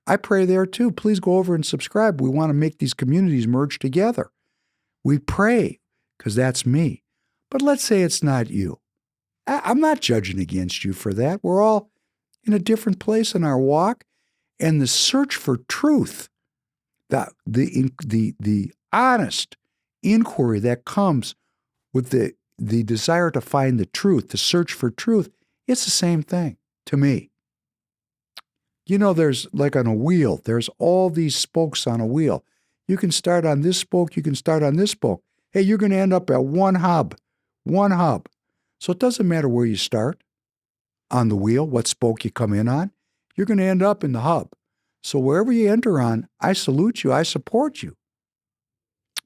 I pray there too. Please go over and subscribe. We want to make these communities merge together. We pray, because that's me. But let's say it's not you. I'm not judging against you for that. We're all in a different place in our walk. And the search for truth, the honest inquiry that comes with the desire to find the truth, the search for truth, it's the same thing to me. You know, there's like on a wheel, there's all these spokes on a wheel. You can start on this spoke, you can start on this spoke. Hey, you're going to end up at one hub. So it doesn't matter where you start on the wheel, what spoke you come in on, you're going to end up in the hub. So wherever you enter on, I salute you, I support you.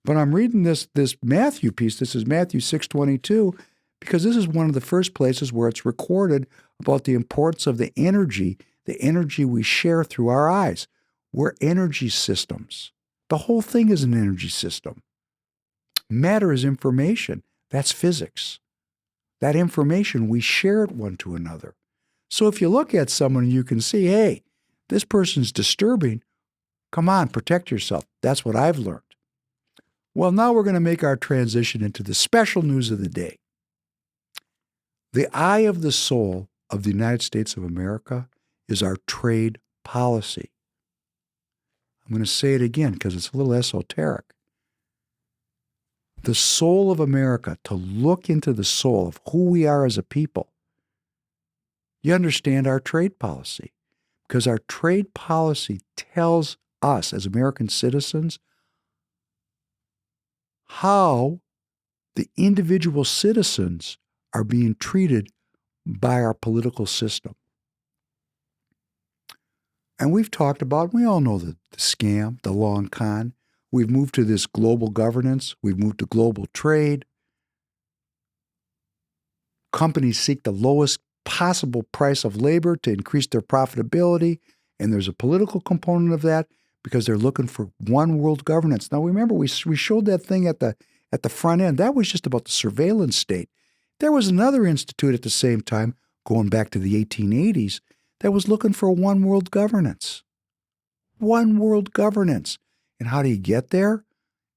But I'm reading this Matthew piece, this is Matthew 6:22, because this is one of the first places where it's recorded about the importance of the energy we share through our eyes. We're energy systems. The whole thing is an energy system. Matter is information. That's physics. That information, we share it one to another. So if you look at someone and you can see, hey, this person's disturbing, come on, protect yourself. That's what I've learned. Well, now we're going to make our transition into the special news of the day. The eye of the soul of the United States of America is our trade policy. I'm going to say it again because it's a little esoteric. The soul of America, to look into the soul of who we are as a people, you understand our trade policy, because our trade policy tells us as American citizens how the individual citizens are being treated by our political system. And we've talked about, we all know the scam, the long con. We've moved to this global governance. We've moved to global trade. Companies seek the lowest possible price of labor to increase their profitability. And there's a political component of that because they're looking for one world governance. Now, remember, we showed that thing at the front end. That was just about the surveillance state. There was another institute at the same time, going back to the 1880s, that was looking for one world governance. One world governance. And how do you get there?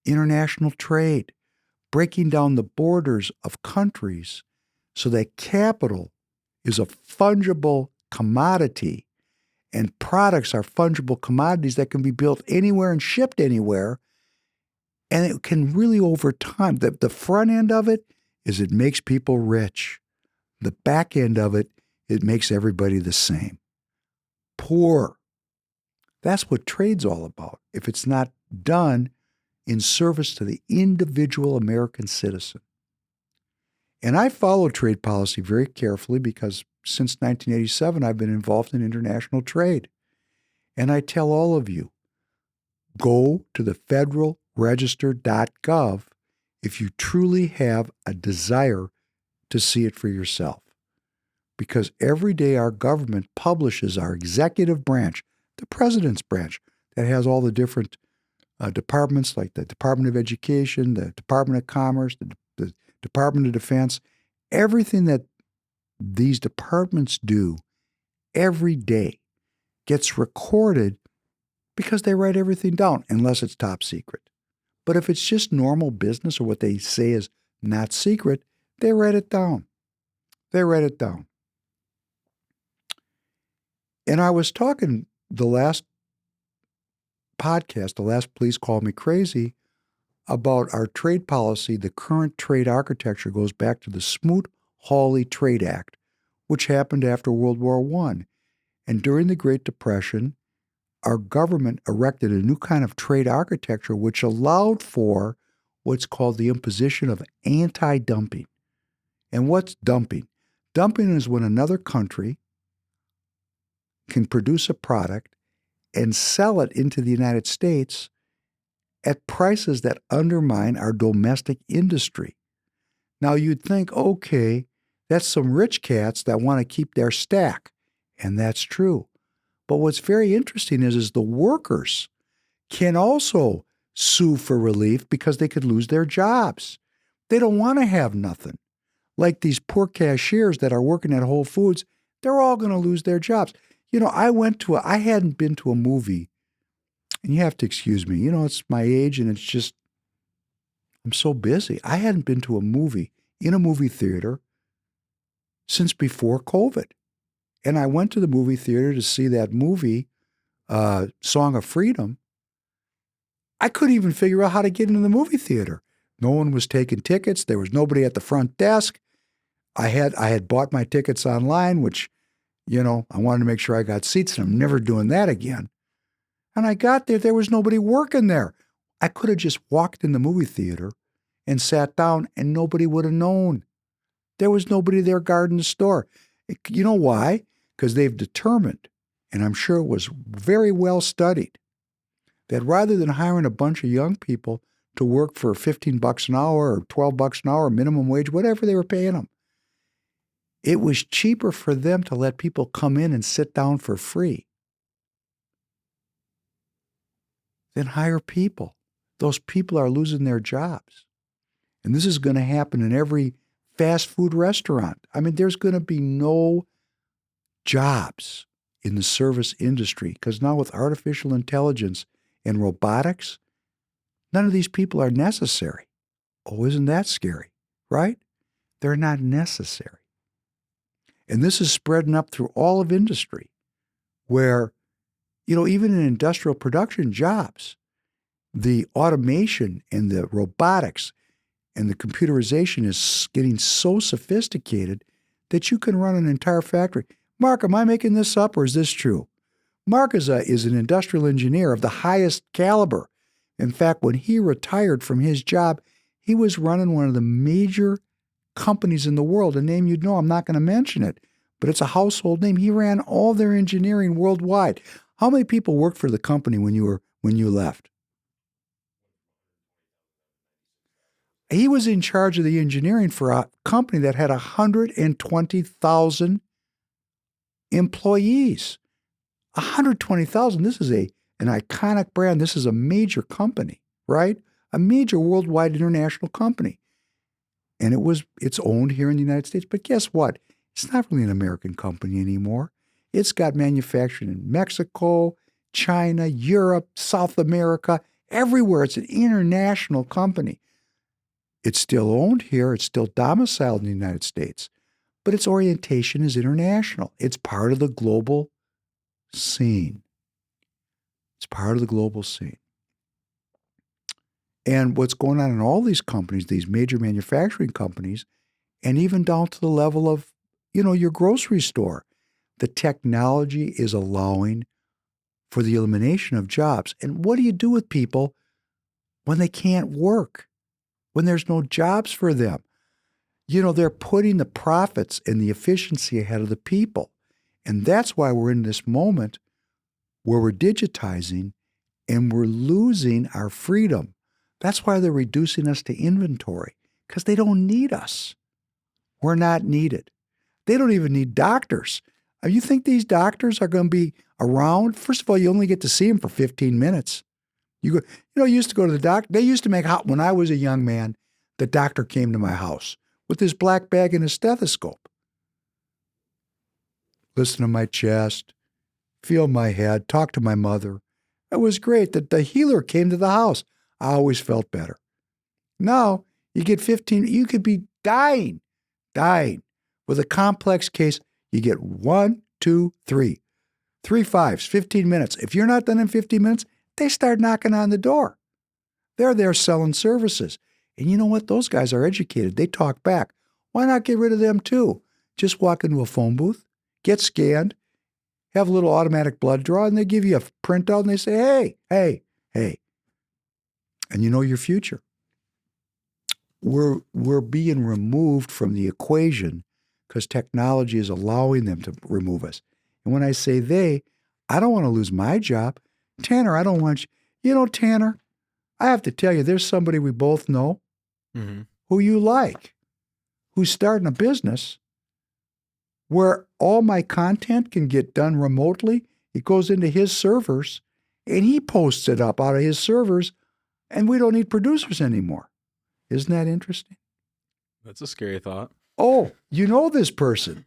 International trade, breaking down the borders of countries so that capital is a fungible commodity and products are fungible commodities that can be built anywhere and shipped anywhere. And it can really, over time, the front end of it is it makes people rich. The back end of it, it makes everybody the same. Poor. That's what trade's all about. If it's not done in service to the individual American citizen. And I follow trade policy very carefully because since 1987, I've been involved in international trade. And I tell all of you, go to the federalregister.gov if you truly have a desire to see it for yourself. Because every day our government publishes our executive branch, the president's branch, that has all the different departments like the Department of Education, the Department of Commerce, the Department of Defense, everything that these departments do every day gets recorded because they write everything down, unless it's top secret. But if it's just normal business or what they say is not secret, they write it down. They write it down. And I was talking the last podcast, the last Please Call Me Crazy, about our trade policy. The current trade architecture goes back to the Smoot-Hawley Trade Act, which happened after World War I. And during the Great Depression, our government erected a new kind of trade architecture which allowed for what's called the imposition of anti-dumping. And what's dumping? Dumping is when another country can produce a product and sell it into the United States at prices that undermine our domestic industry. Now you'd think, okay, that's some rich cats that want to keep their stack. And that's true. But what's very interesting is the workers can also sue for relief because they could lose their jobs. They don't want to have nothing. Like these poor cashiers that are working at Whole Foods, they're all going to lose their jobs. You know, I hadn't been to a movie, and you have to excuse me, you know, it's my age and it's just, I'm so busy. I hadn't been to a movie in a movie theater since before COVID. And I went to the movie theater to see that movie, Song of Freedom. I couldn't even figure out how to get into the movie theater. No one was taking tickets. There was nobody at the front desk. I had bought my tickets online, which, you know, I wanted to make sure I got seats, and I'm never doing that again. And I got there was nobody working there. I could have just walked in the movie theater and sat down, and nobody would have known. There was nobody there guarding the store. You know why? Because they've determined, and I'm sure it was very well studied, that rather than hiring a bunch of young people to work for $15 an hour or $12 an hour, minimum wage, whatever they were paying them, it was cheaper for them to let people come in and sit down for free than hire people. Those people are losing their jobs. And this is going to happen in every fast food restaurant. I mean, there's going to be no jobs in the service industry because now with artificial intelligence and robotics, none of these people are necessary. Oh, isn't that scary, right? They're not necessary. And this is spreading up through all of industry where, you know, even in industrial production jobs, the automation and the robotics and the computerization is getting so sophisticated that you can run an entire factory. Mark, am I making this up or is this true? Mark is an industrial engineer of the highest caliber. In fact, when he retired from his job, he was running one of the major companies in the world, a name you'd know. I'm not going to mention it, but it's a household name. He ran all their engineering worldwide. How many people worked for the company when you left? He was in charge of the engineering for a company that had 120,000 employees. 120,000. This is an iconic brand. This is a major company, right? A major worldwide international company. And it's owned here in the United States. But guess what? It's not really an American company anymore. It's got manufacturing in Mexico, China, Europe, South America, everywhere. It's an international company. It's still owned here. It's still domiciled in the United States. But its orientation is international. It's part of the global scene. It's part of the global scene. And what's going on in all these companies, these major manufacturing companies, and even down to the level of, you know, your grocery store, the technology is allowing for the elimination of jobs. And what do you do with people when they can't work, when there's no jobs for them? You know, they're putting the profits and the efficiency ahead of the people. And that's why we're in this moment where we're digitizing and we're losing our freedom. That's why they're reducing us to inventory, because they don't need us. We're not needed. They don't even need doctors. You think these doctors are going to be around? First of all, you only get to see them for 15 minutes. You used to go to the doctor. They used to make hot. When I was a young man, the doctor came to my house with his black bag and his stethoscope. Listen to my chest, feel my head, talk to my mother. It was great that the healer came to the house. I always felt better. Now, you get 15, you could be dying. With a complex case, you get 1, 2, 3. 3 5s, 15 minutes. If you're not done in 15 minutes, they start knocking on the door. They're there selling services. And you know what? Those guys are educated. They talk back. Why not get rid of them too? Just walk into a phone booth, get scanned, have a little automatic blood draw, and they give you a printout, and they say, hey, hey, hey. And you know your future. We're being removed from the equation because technology is allowing them to remove us. And when I say they, I don't want to lose my job. Tanner, I don't want you. You know, Tanner, I have to tell you, there's somebody we both know who you like, who's starting a business where all my content can get done remotely. It goes into his servers, and he posts it up out of his servers, and we don't need producers anymore. Isn't that interesting?
That's a scary thought.
Oh, you know this person,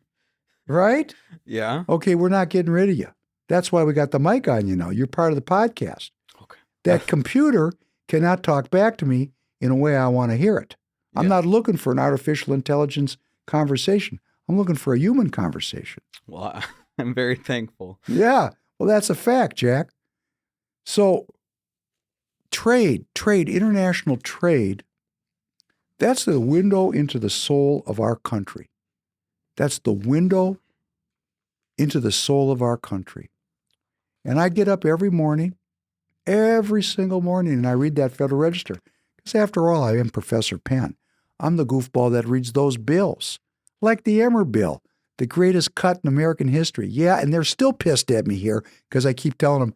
right?
Yeah.
Okay, we're not getting rid of you. That's why we got the mic on you now. You're part of the podcast.
Okay.
That computer cannot talk back to me in a way I want to hear it. I'm
Yeah.
not looking for an artificial intelligence conversation. I'm looking for a human conversation.
Well, I'm very thankful.
Yeah, well, that's a fact, Jack. So trade, international trade, that's the window into the soul of our country. That's the window into the soul of our country. And I get up every single morning, and I read that Federal Register. Because after all, I am Professor Penn. I'm the goofball that reads those bills, like the Emmer bill, the greatest cut in American history. Yeah, and they're still pissed at me here because I keep telling them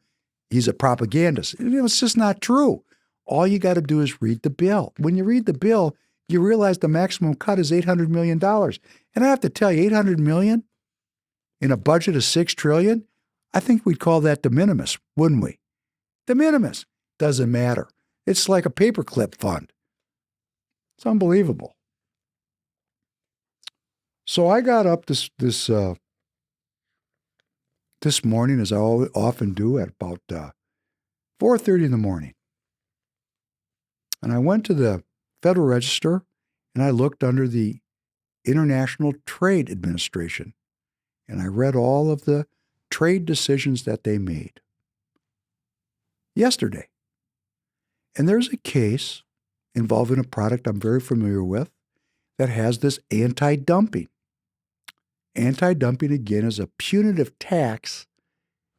he's a propagandist. It's just not true. All you got to do is read the bill. When you read the bill, you realize the maximum cut is $800 million. And I have to tell you, $800 million in a budget of $6 trillion, I think we'd call that de minimis, wouldn't we? De minimis. Doesn't matter. It's like a paperclip fund. It's unbelievable. So I got up this morning, as I often do, at about 4:30 in the morning. And I went to the Federal Register, and I looked under the International Trade Administration, and I read all of the trade decisions that they made yesterday. And there's a case involving a product I'm very familiar with that has this anti-dumping. Anti-dumping, again, is a punitive tax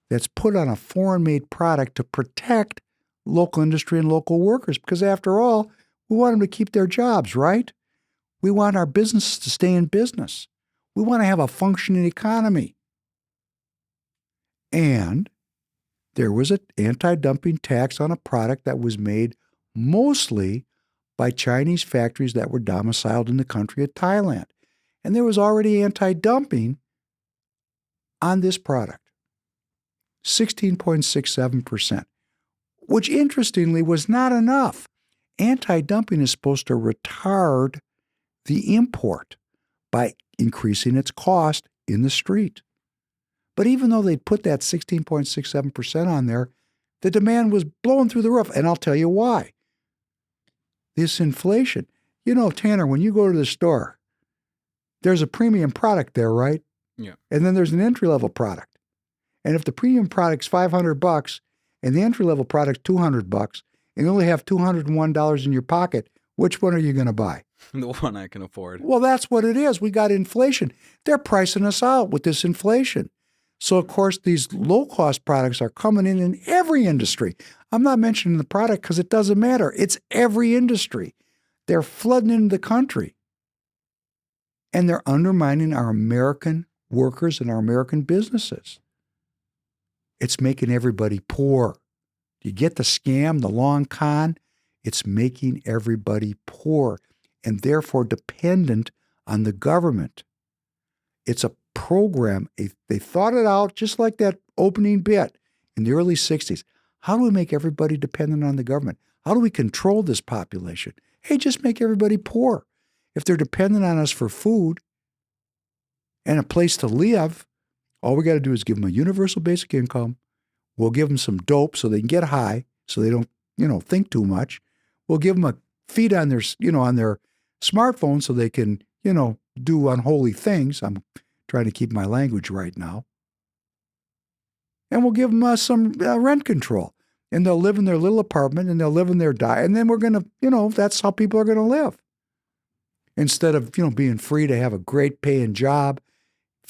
that's put on a foreign-made product to protect local industry and local workers, because after all, we want them to keep their jobs, right? We want our businesses to stay in business. We want to have a functioning economy. And there was an anti-dumping tax on a product that was made mostly by Chinese factories that were domiciled in the country of Thailand. And there was already anti-dumping on this product, 16.67%, which interestingly was not enough. Anti-dumping is supposed to retard the import by increasing its cost in the street. But even though they put that 16.67% on there, the demand was blowing through the roof. And I'll tell you why. This inflation. You know, Tanner, when you go to the store, there's a premium product there, right?
Yeah.
And then there's an entry-level product. And if the premium product's $500 and the entry-level product's $200 and you only have $201 in your pocket, which one are you going to buy?
The one I can afford.
Well, that's what it is. We got inflation. They're pricing us out with this inflation. So, of course, these low-cost products are coming in every industry. I'm not mentioning the product because it doesn't matter. It's every industry. They're flooding into the country. And they're undermining our American workers and our American businesses. It's making everybody poor. You get the scam, the long con? It's making everybody poor and therefore dependent on the government. It's a program. They thought it out just like that opening bit in the early 60s. How do we make everybody dependent on the government? How do we control this population? Hey, just make everybody poor. If they're dependent on us for food and a place to live, all we got to do is give them a universal basic income. We'll give them some dope so they can get high, so they don't, think too much. We'll give them a feed on their, on their smartphone so they can, do unholy things. I'm trying to keep my language right now. And we'll give them some rent control. And they'll live in their little apartment and they'll live in their diet. And then we're going to, that's how people are going to live. Instead of, being free to have a great paying job,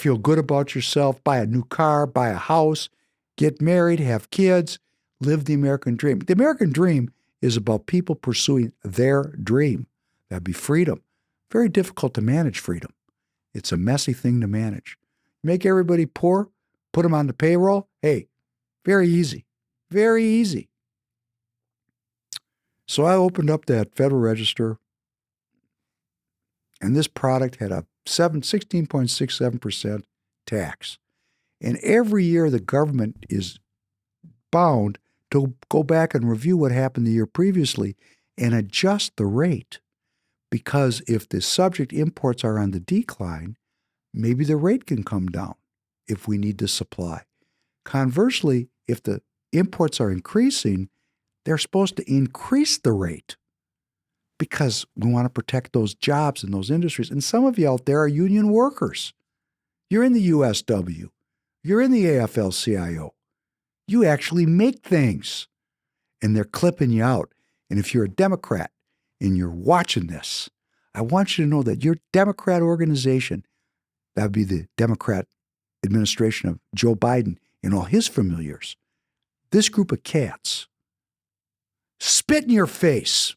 feel good about yourself, buy a new car, buy a house, get married, have kids, live the American dream. The American dream is about people pursuing their dream. That'd be freedom. Very difficult to manage freedom. It's a messy thing to manage. Make everybody poor, put them on the payroll. Hey, very easy. Very easy. So I opened up that Federal Register, and this product had a 16.67% tax. And every year the government is bound to go back and review what happened the year previously and adjust the rate. Because if the subject imports are on the decline, maybe the rate can come down if we need to supply. Conversely, if the imports are increasing, they're supposed to increase the rate because we want to protect those jobs in those industries. And some of you out there are union workers. You're in the USW. You're in the AFL-CIO. You actually make things, and they're clipping you out. And if you're a Democrat and you're watching this, I want you to know that your Democrat organization, that would be the Democrat administration of Joe Biden and all his familiars, this group of cats, spit in your face.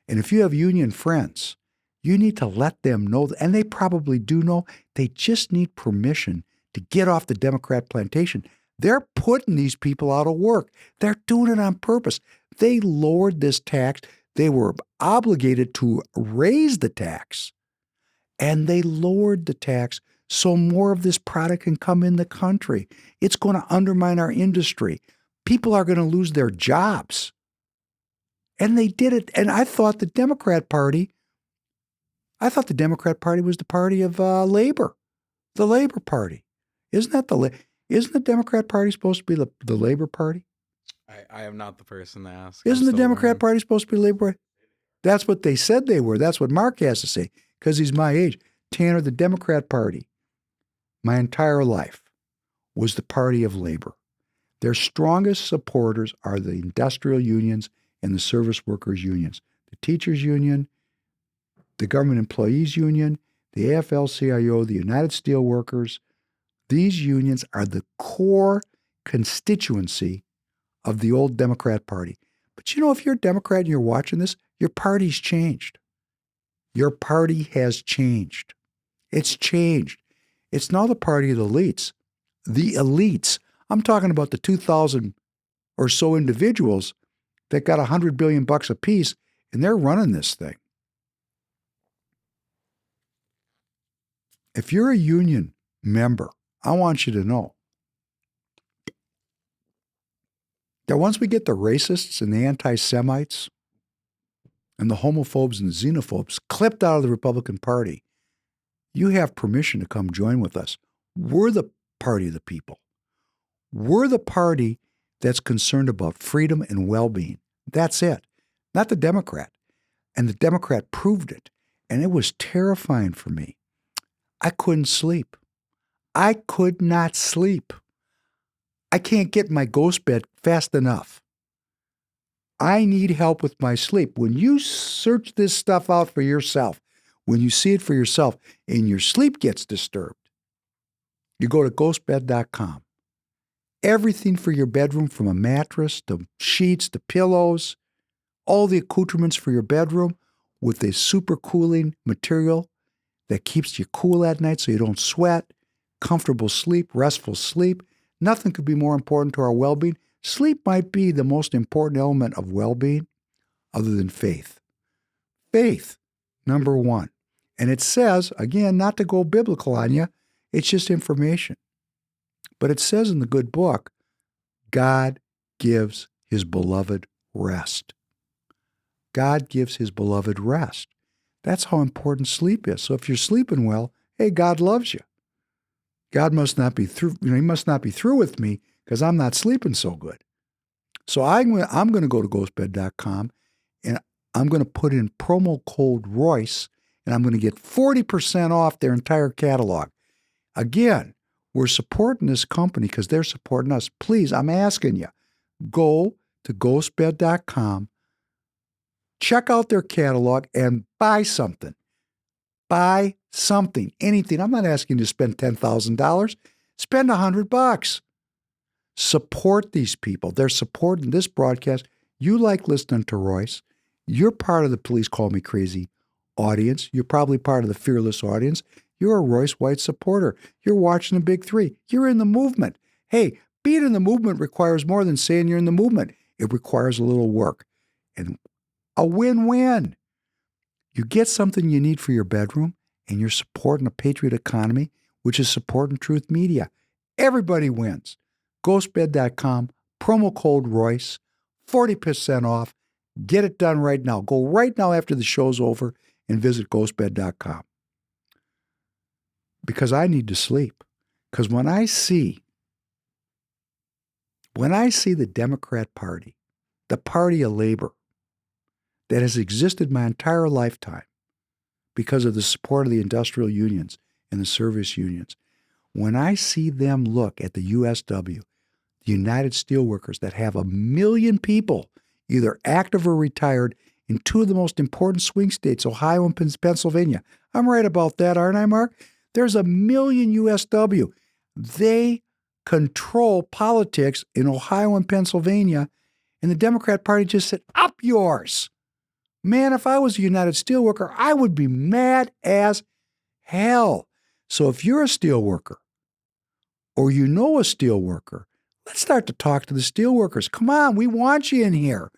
And if you have union friends, you need to let them know, and they probably do know, they just need permission to get off the Democrat plantation. They're putting these people out of work. They're doing it on purpose. They lowered this tax. They were obligated to raise the tax, and they lowered the tax so more of this product can come in the country. It's going to undermine our industry. People are going to lose their jobs. And they did it. And I thought the Democrat Party was the party of labor, the Labor Party. Isn't the Democrat Party supposed to be the Labor Party?
I am not the person to ask.
Isn't the Democrat Party supposed to be Labor Party? That's what they said they were. That's what Mark has to say because he's my age. Tanner, the Democrat Party, my entire life, was the party of labor. Their strongest supporters are the industrial unions and the service workers unions. The teachers union, the government employees union, the AFL-CIO, the United Steelworkers. These unions are the core constituency of the old Democrat Party. But you know, if you're a Democrat and you're watching this, your party's changed. Your party has changed. It's changed. It's now the party of the elites. The elites. I'm talking about the 2,000 or so individuals that got $100 billion apiece, and they're running this thing. If you're a union member, I want you to know that once we get the racists and the anti-Semites and the homophobes and the xenophobes clipped out of the Republican Party, you have permission to come join with us. We're the party of the people. We're the party that's concerned about freedom and well-being. That's it. Not the Democrat. And the Democrat proved it. And it was terrifying for me. I couldn't sleep. I could not sleep. I can't get in my ghost bed fast enough. I need help with my sleep. When you search this stuff out for yourself, when you see it for yourself and your sleep gets disturbed, you go to ghostbed.com. Everything for your bedroom, from a mattress to sheets to pillows, all the accoutrements for your bedroom with a super cooling material that keeps you cool at night so you don't sweat, comfortable sleep, restful sleep. Nothing could be more important to our well-being. Sleep might be the most important element of well-being other than faith. Faith, number one. And it says, again, not to go biblical on you, it's just information. But it says in the good book, God gives his beloved rest. God gives his beloved rest. That's how important sleep is. So if you're sleeping well, hey, God loves you. God must not be through, he must not be through with me because I'm not sleeping so good. So I'm going to go to ghostbed.com and I'm going to put in promo code Royce and I'm going to get 40% off their entire catalog. Again, we're supporting this company because they're supporting us. Please, I'm asking you, go to ghostbed.com, check out their catalog, and buy something. Buy something, anything. I'm not asking you to spend $10,000. Spend $100. Support these people. They're supporting this broadcast. You like listening to Royce. You're part of the Please Call Me Crazy audience. You're probably part of the Fearless audience. You're a Royce White supporter. You're watching the Big Three. You're in the movement. Hey, being in the movement requires more than saying you're in the movement. It requires a little work. And a win-win. You get something you need for your bedroom, and you're supporting a patriot economy, which is supporting Truth Media. Everybody wins. Ghostbed.com, promo code Royce, 40% off. Get it done right now. Go right now after the show's over and visit ghostbed.com. Because I need to sleep. Because when I see the Democrat Party, the party of labor that has existed my entire lifetime because of the support of the industrial unions and the service unions, when I see them look at the USW, the United Steelworkers, that have 1 million people, either active or retired, in two of the most important swing states, Ohio and Pennsylvania. I'm right about that, aren't I, Mark? There's 1 million USW. They control politics in Ohio and Pennsylvania, and the Democrat Party just said, up yours. Man, if I was a United Steelworker, I would be mad as hell. So if you're a steelworker, or you know a steelworker, let's start to talk to the steelworkers. Come on, we want you in here.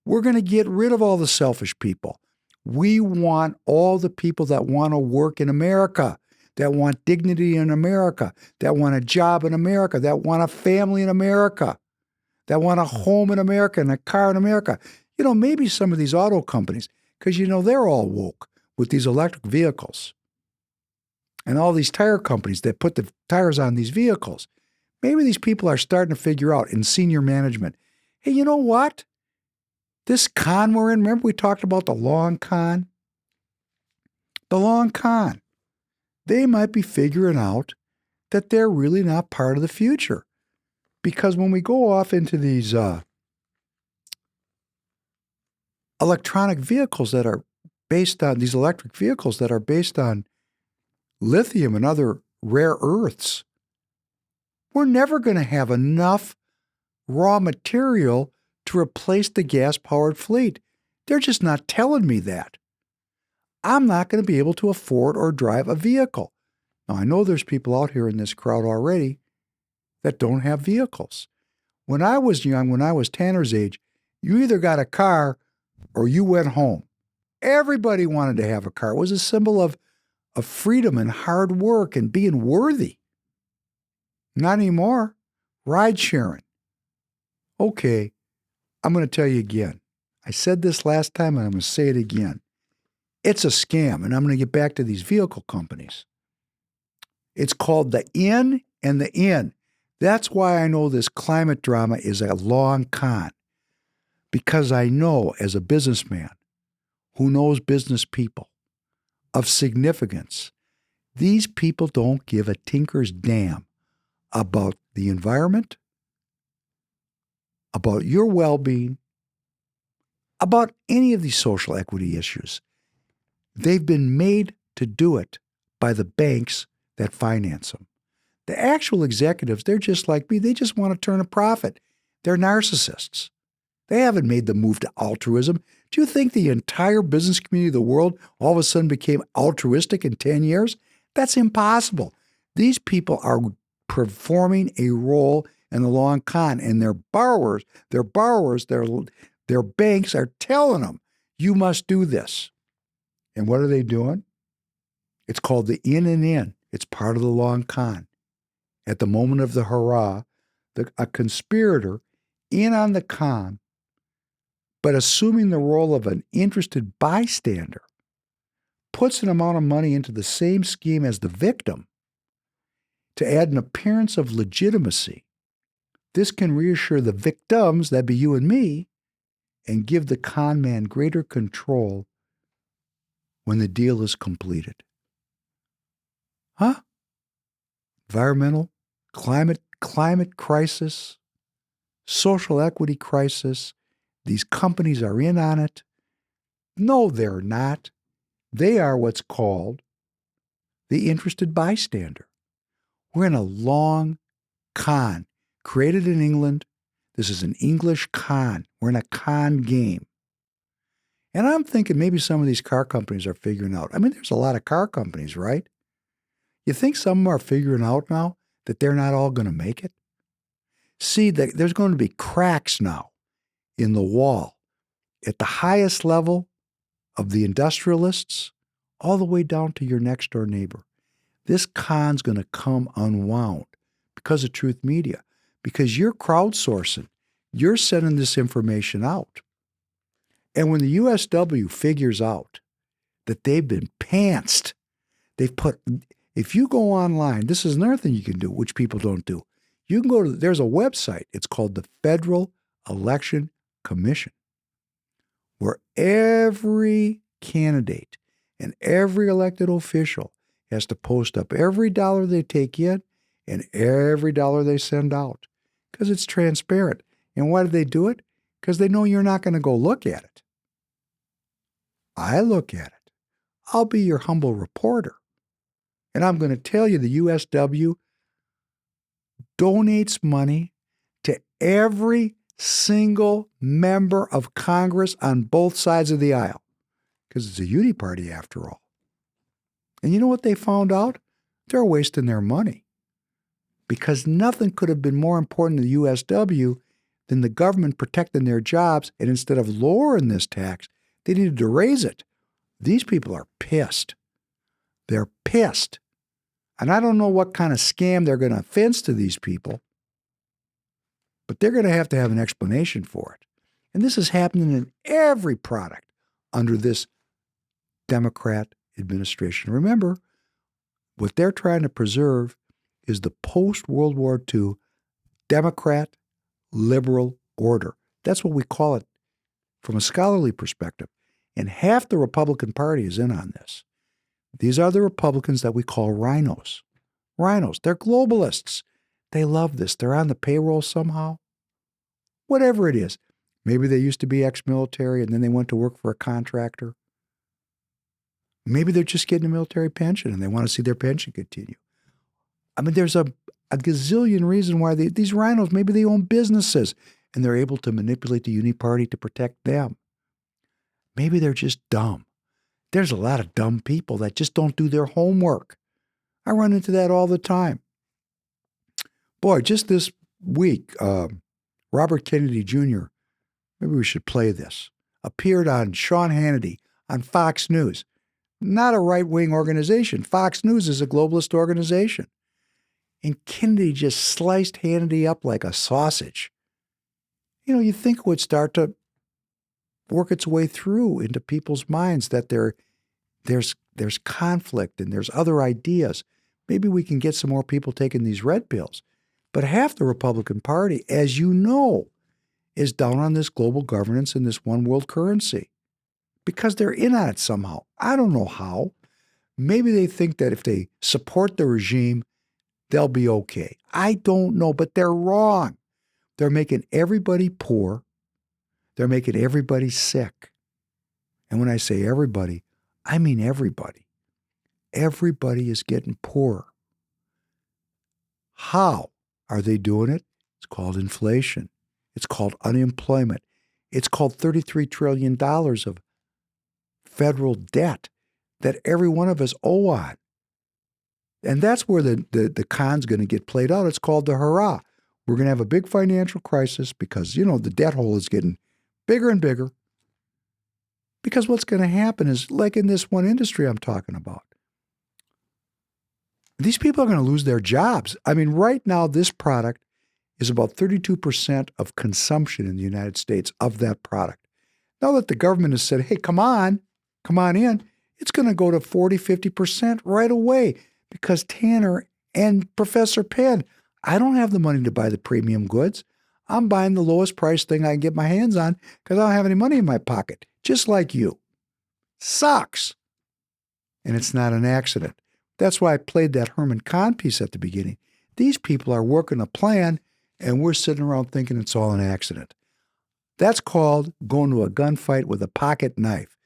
We're going to get rid of all the selfish people. We want all the people that want to work in America, that want dignity in America, that want a job in America, that want a family in America, that want a home in America and a car in America. You know, maybe some of these auto companies, because, you know, they're all woke with these electric vehicles and all these tire companies that put the tires on these vehicles. Maybe these people are starting to figure out in senior management, hey, you know what? This con we're in, remember we talked about the long con? The long con. They might be figuring out that they're really not part of the future. Because when we go off into these electronic vehicles that are based on, these electric vehicles that are based on lithium and other rare earths, we're never going to have enough raw material to replace the gas-powered fleet. They're just not telling me that. I'm not going to be able to afford or drive a vehicle. Now, I know there's people out here in this crowd already that don't have vehicles. When I was young, when I was Tanner's age, you either got a car or you went home. Everybody wanted to have a car. It was a symbol of freedom and hard work and being worthy. Not anymore. Ride sharing. Okay, I'm going to tell you again. I said this last time and I'm going to say it again. It's a scam, and I'm going to get back to these vehicle companies. It's called the in and the in. That's why I know this climate drama is a long con. Because I know, as a businessman who knows business people of significance, these people don't give a tinker's damn about the environment, about your well-being, about any of these social equity issues. They've been made to do it by the banks that finance them. The actual executives, they're just like me. They just want to turn a profit. They're narcissists. They haven't made the move to altruism. Do you think the entire business community of the world all of a sudden became altruistic in 10 years? That's impossible. These people are performing a role in the long con, and their banks are telling them, you must do this. And what are they doing? It's called the in and in. It's part of the long con. At the moment of the hurrah, a conspirator in on the con, but assuming the role of an interested bystander, puts an amount of money into the same scheme as the victim to add an appearance of legitimacy. This can reassure the victims, that'd be you and me, and give the con man greater control when the deal is completed. Huh? Environmental, climate crisis, social equity crisis. These companies are in on it. No, they're not. They are what's called the interested bystander. We're in a long con created in England. This is an English con. We're in a con game. And I'm thinking maybe some of these car companies are figuring out. I mean, there's a lot of car companies, right? You think some of them are figuring out now that they're not all going to make it? See, that there's going to be cracks now in the wall at the highest level of the industrialists all the way down to your next door neighbor. This con's going to come unwound because of Truth Media, because you're crowdsourcing. You're sending this information out. And when the USW figures out that they've been pantsed, if you go online, this is another thing you can do, which people don't do. You can go to, there's a website. It's called the Federal Election Commission, where every candidate and every elected official has to post up every dollar they take in and every dollar they send out, because it's transparent. And why do they do it? Because they know you're not going to go look at it. I look at it. I'll be your humble reporter. And I'm going to tell you the USW donates money to every single member of Congress on both sides of the aisle, because it's a uni party after all. And you know what they found out? They're wasting their money, because nothing could have been more important to the USW than the government protecting their jobs. And instead of lowering this tax, they needed to raise it. These people are pissed. They're pissed. And I don't know what kind of scam they're going to fence to these people, but they're going to have an explanation for it. And this is happening in every product under this Democrat administration. Remember, what they're trying to preserve is the post-World War II Democrat liberal order. That's what we call it from a scholarly perspective. And half the Republican Party is in on this. These are the Republicans that we call rhinos. Rhinos. They're globalists. They love this. They're on the payroll somehow. Whatever it is. Maybe they used to be ex-military and then they went to work for a contractor. Maybe they're just getting a military pension and they want to see their pension continue. I mean, there's a gazillion reasons why these rhinos, maybe they own businesses and they're able to manipulate the uni party to protect them. Maybe they're just dumb. There's a lot of dumb people that just don't do their homework. I run into that all the time. Boy, just this week, Robert Kennedy Jr., maybe we should play this, appeared on Sean Hannity on Fox News. Not a right-wing organization. Fox News is a globalist organization. And Kennedy just sliced Hannity up like a sausage. You know, you'd think it would start to work its way through into people's minds that there's conflict and there's other ideas. Maybe we can get some more people taking these red pills. But half the Republican Party, as you know, is down on this global governance and this one world currency because they're in on it somehow. I don't know how. Maybe they think that if they support the regime, they'll be okay. I don't know, but they're wrong. They're making everybody poor. They're making everybody sick. And when I say everybody, I mean everybody. Everybody is getting poorer. How are they doing it? It's called inflation. It's called unemployment. It's called $33 trillion of federal debt that every one of us owe on. And that's where the con's going to get played out. It's called the hurrah. We're going to have a big financial crisis because, you know, the debt hole is getting bigger and bigger. Because what's going to happen is, like in this one industry I'm talking about, these people are going to lose their jobs. I mean, right now, this product is about 32% of consumption in the United States of that product. Now that the government has said, hey, come on in, it's going to go to 40, 50% right away because Tanner and Professor Penn, I don't have the money to buy the premium goods. I'm buying the lowest price thing I can get my hands on because I don't have any money in my pocket, just like you. Sucks. And it's not an accident. That's why I played that Herman Kahn piece at the beginning. These people are working a plan, and we're sitting around thinking it's all an accident. That's called going to a gunfight with a pocket knife.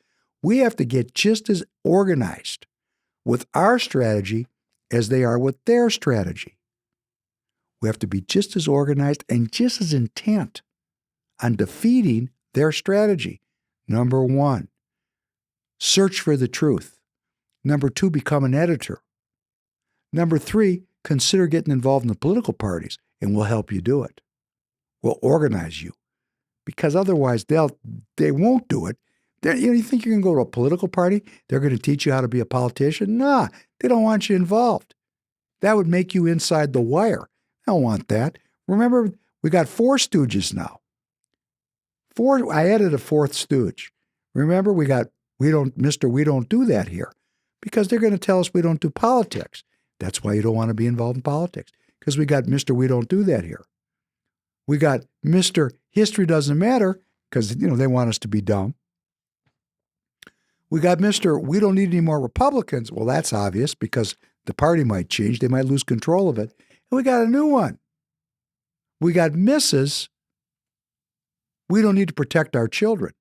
We have to get just as organized with our strategy as they are with their strategy. We have to be just as organized and just as intent on defeating their strategy. Number 1, search for the truth. Number 2, become an editor. Number 3, consider getting involved in the political parties, and we'll help you do it. We'll organize you, because otherwise they won't do it. You think you're going to go to a political party? They're going to teach you how to be a politician? Nah, they don't want you involved. That would make you inside the wire. I don't want that. Remember, we got 4 stooges now. I added a 4th stooge. Remember, we don't do that here, because they're going to tell us we don't do politics. That's why you don't want to be involved in politics, because we got Mr. We don't do that here. We got Mr. History doesn't matter, because they want us to be dumb. We got Mr. We don't need any more Republicans. Well, that's obvious, because the party might change. They might lose control of it. And we got a new one. We got Mrs. We don't need to protect our children.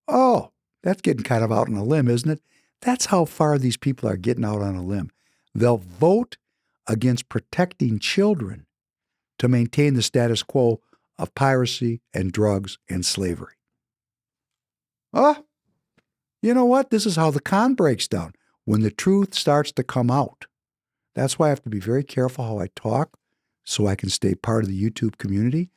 Oh, that's getting kind of out on a limb, isn't it? That's how far these people are getting out on a limb. They'll vote against protecting children to maintain the status quo of piracy and drugs and slavery. You know what? This is how the con breaks down, when the truth starts to come out. That's why I have to be very careful how I talk so I can stay part of the YouTube community.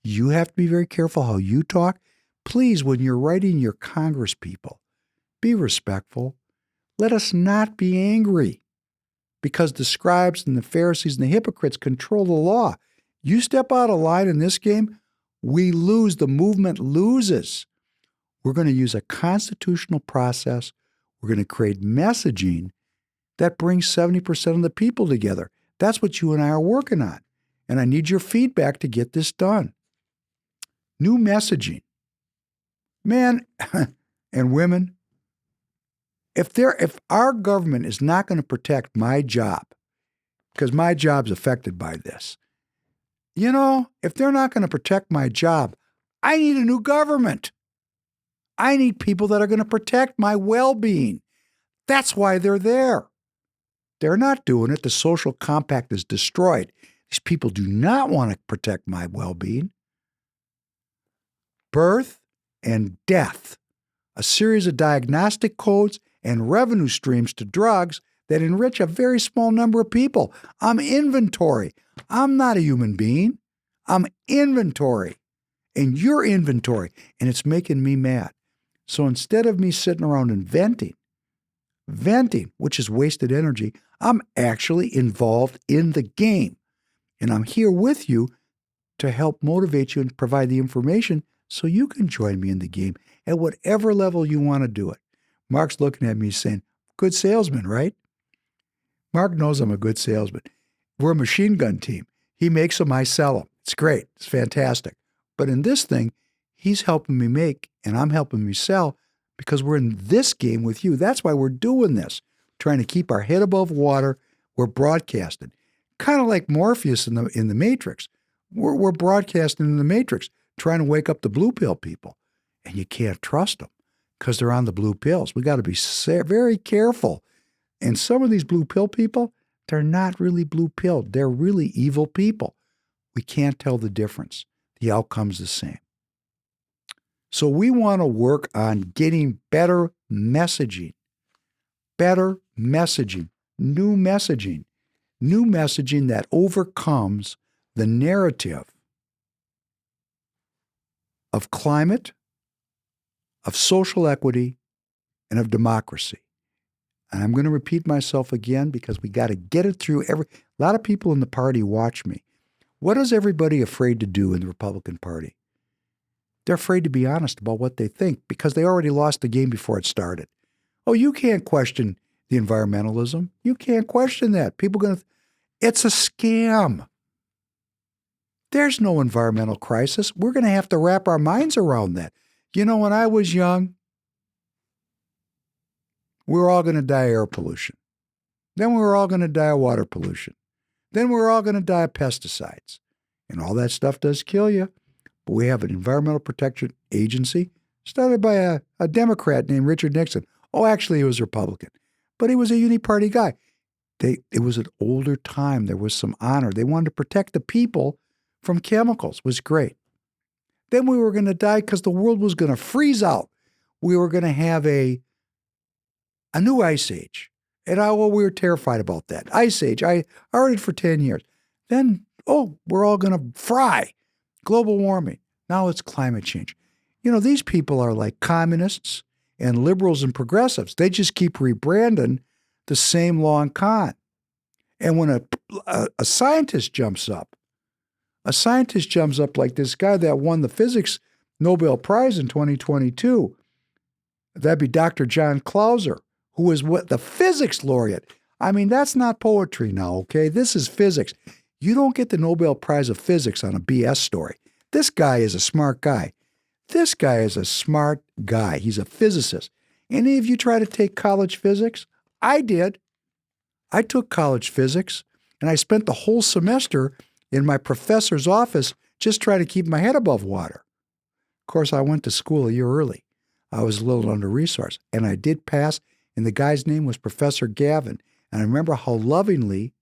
You have to be very careful how you talk. Please, when you're writing your Congress people, be respectful. Let us not be angry, because the scribes and the Pharisees and the hypocrites control the law. You step out of line in this game, we lose. The movement loses. We're going to use a constitutional process. We're going to create messaging that brings 70% of the people together. That's what you and I are working on. And I need your feedback to get this done. New messaging. Man and women, if our government is not going to protect my job, because my job's affected by this, if they're not going to protect my job, I need a new government. I need people that are going to protect my well-being. That's why they're there. They're not doing it. The social compact is destroyed. These people do not want to protect my well-being. Birth and death, a series of diagnostic codes and revenue streams to drugs that enrich a very small number of people. I'm inventory. I'm not a human being. I'm inventory. And you're inventory. And it's making me mad. So instead of me sitting around and venting, which is wasted energy, I'm actually involved in the game. And I'm here with you to help motivate you and provide the information so you can join me in the game at whatever level you want to do it. Mark's looking at me saying, good salesman, right? Mark knows I'm a good salesman. We're a machine gun team. He makes them, I sell them. It's great. It's fantastic. But in this thing, he's helping me make and I'm helping me sell, because we're in this game with you. That's why we're doing this, trying to keep our head above water. We're broadcasting. Kind of like Morpheus in the Matrix. We're broadcasting in the Matrix, trying to wake up the blue pill people. And you can't trust them because they're on the blue pills. We got to be very careful. And some of these blue pill people, they're not really blue pilled. They're really evil people. We can't tell the difference. The outcome's the same. So we want to work on getting better messaging, new messaging that overcomes the narrative of climate, of social equity, and of democracy. And I'm going to repeat myself again because we got to get it through. A lot of people in the party watch me. What is everybody afraid to do in the Republican Party? They're afraid to be honest about what they think because they already lost the game before it started. Oh, you can't question the environmentalism. You can't question that. It's a scam. There's no environmental crisis. We're going to have to wrap our minds around that. When I was young, we were all going to die of air pollution. Then we were all going to die of water pollution. Then we were all going to die of pesticides. And all that stuff does kill you. But we have an Environmental Protection Agency started by a Democrat named Richard Nixon. Oh, actually, he was Republican. but he was a uni-party guy. It was an older time. There was some honor. They wanted to protect the people from chemicals. It was great. Then we were going to die because the world was going to freeze out. We were going to have a new ice age. And we were terrified about that. Ice age, I argued for 10 years. Then, we're all going to fry. Global warming. Now it's climate change. These people are like communists and liberals and progressives. They just keep rebranding the same long con. And when a scientist jumps up like this guy that won the physics Nobel Prize in 2022, that'd be Dr. John Clauser, who was the physics laureate. I mean, that's not poetry now, okay? This is physics. You don't get the Nobel Prize of Physics on a BS story. This guy is a smart guy. He's a physicist. Any of you try to take college physics? I did. I took college physics, and I spent the whole semester in my professor's office just trying to keep my head above water. Of course, I went to school a year early. I was a little under-resourced, and I did pass, and the guy's name was Professor Gavin. And I remember how lovingly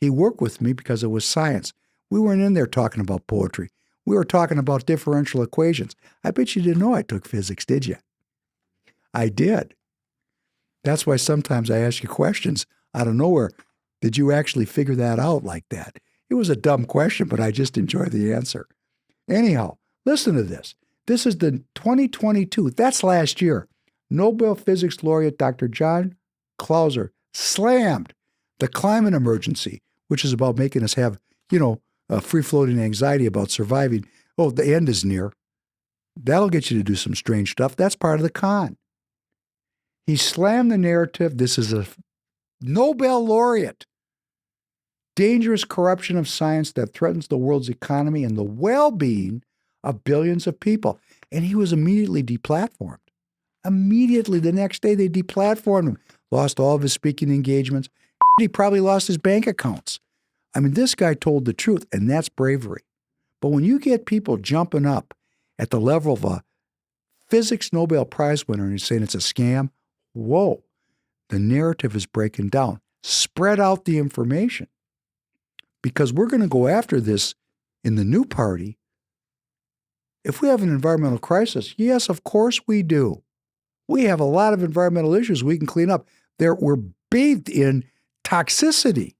he worked with me because it was science. We weren't in there talking about poetry. We were talking about differential equations. I bet you didn't know I took physics, did you? I did. That's why sometimes I ask you questions out of nowhere. Did you actually figure that out like that? It was a dumb question, but I just enjoy the answer. Anyhow, listen to this. This is the 2022, that's last year, Nobel Physics laureate Dr. John Clauser slammed the climate emergency, which is about making us have, a free-floating anxiety about surviving. Oh, the end is near. That'll get you to do some strange stuff. That's part of the con. He slammed the narrative. This is a Nobel laureate. Dangerous corruption of science that threatens the world's economy and the well-being of billions of people. And he was immediately deplatformed. Immediately the next day they deplatformed him. Lost all of his speaking engagements. He probably lost his bank accounts. I mean, this guy told the truth, and that's bravery. But when you get people jumping up at the level of a physics Nobel Prize winner and you're saying it's a scam, whoa, the narrative is breaking down. Spread out the information. Because we're going to go after this in the new party. If we have an environmental crisis, yes, of course we do. We have a lot of environmental issues we can clean up. We're bathed in toxicity.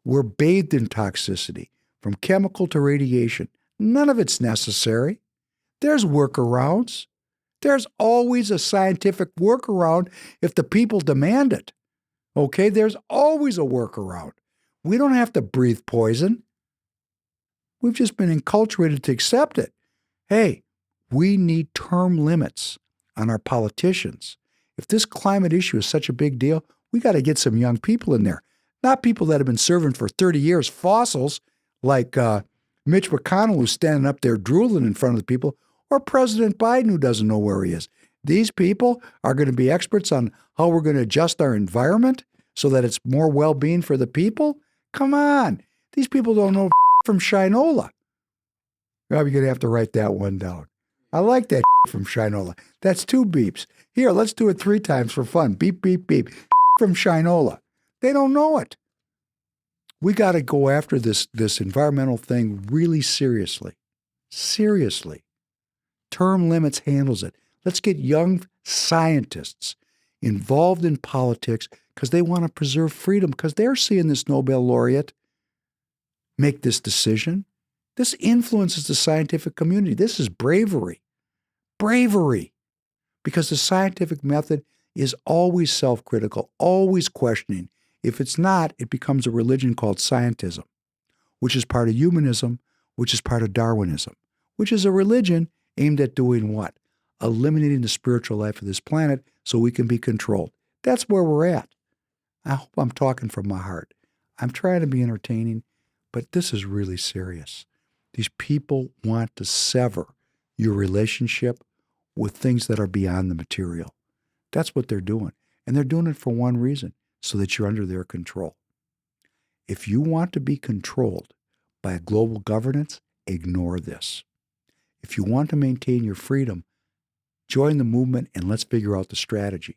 We're bathed in toxicity, from chemical to radiation. None of it's necessary. There's workarounds. There's always a scientific workaround if the people demand it. Okay, there's always a workaround. We don't have to breathe poison. We've just been enculturated to accept it. Hey, we need term limits on our politicians. If this climate issue is such a big deal, we got to get some young people in there. Not people that have been serving for 30 years, fossils like Mitch McConnell, who's standing up there drooling in front of the people, or President Biden, who doesn't know where he is. These people are going to be experts on how we're going to adjust our environment so that it's more well-being for the people. Come on. These people don't know from Shinola. Well, you're going to have to write that one down. I like that from Shinola. That's 2 beeps. Here, let's do it 3 times for fun. Beep, beep, beep. From Shinola. They don't know it. We got to go after this environmental thing really seriously. Seriously. Term limits handles it. Let's get young scientists involved in politics because they want to preserve freedom, because they're seeing this Nobel laureate make this decision. This influences the scientific community. This is bravery. Bravery. Because the scientific method is always self-critical, always questioning. If it's not, it becomes a religion called scientism, which is part of humanism, which is part of Darwinism, which is a religion aimed at doing what? Eliminating the spiritual life of this planet so we can be controlled. That's where we're at. I hope I'm talking from my heart. I'm trying to be entertaining, but this is really serious. These people want to sever your relationship with things that are beyond the material. That's what they're doing. And they're doing it for one reason, so that you're under their control. If you want to be controlled by a global governance, ignore this. If you want to maintain your freedom, join the movement and let's figure out the strategy.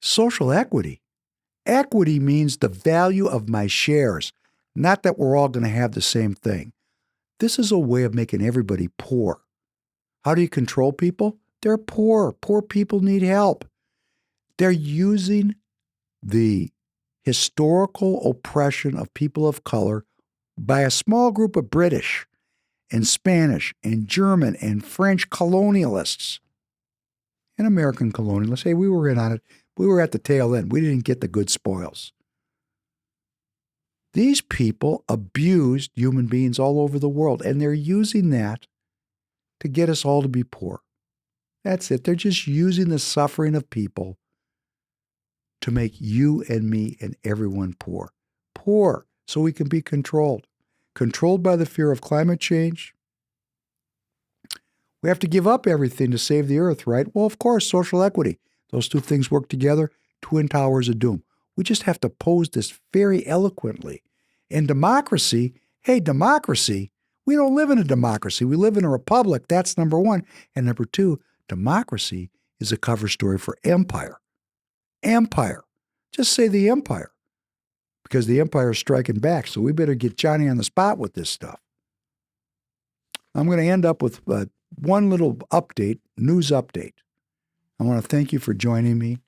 Social equity. Equity means the value of my shares, not that we're all going to have the same thing. This is a way of making everybody poor. How do you control people? They're poor. Poor people need help. They're using the historical oppression of people of color by a small group of British and Spanish and German and French colonialists and American colonialists. Hey, we were in on it. We were at the tail end. We didn't get the good spoils. These people abused human beings all over the world, and they're using that to get us all to be poor. That's it. They're just using the suffering of people to make you and me and everyone poor. Poor, so we can be controlled. Controlled by the fear of climate change. We have to give up everything to save the earth, right? Well, of course, social equity. Those two things work together, twin towers of doom. We just have to pose this very eloquently. And democracy, hey, democracy, we don't live in a democracy. We live in a republic. That's number one. And number two, democracy is a cover story for empire. Empire. Just say the empire. Because the empire is striking back. So we better get Johnny on the spot with this stuff. I'm going to end up with one little update, news update. I want to thank you for joining me.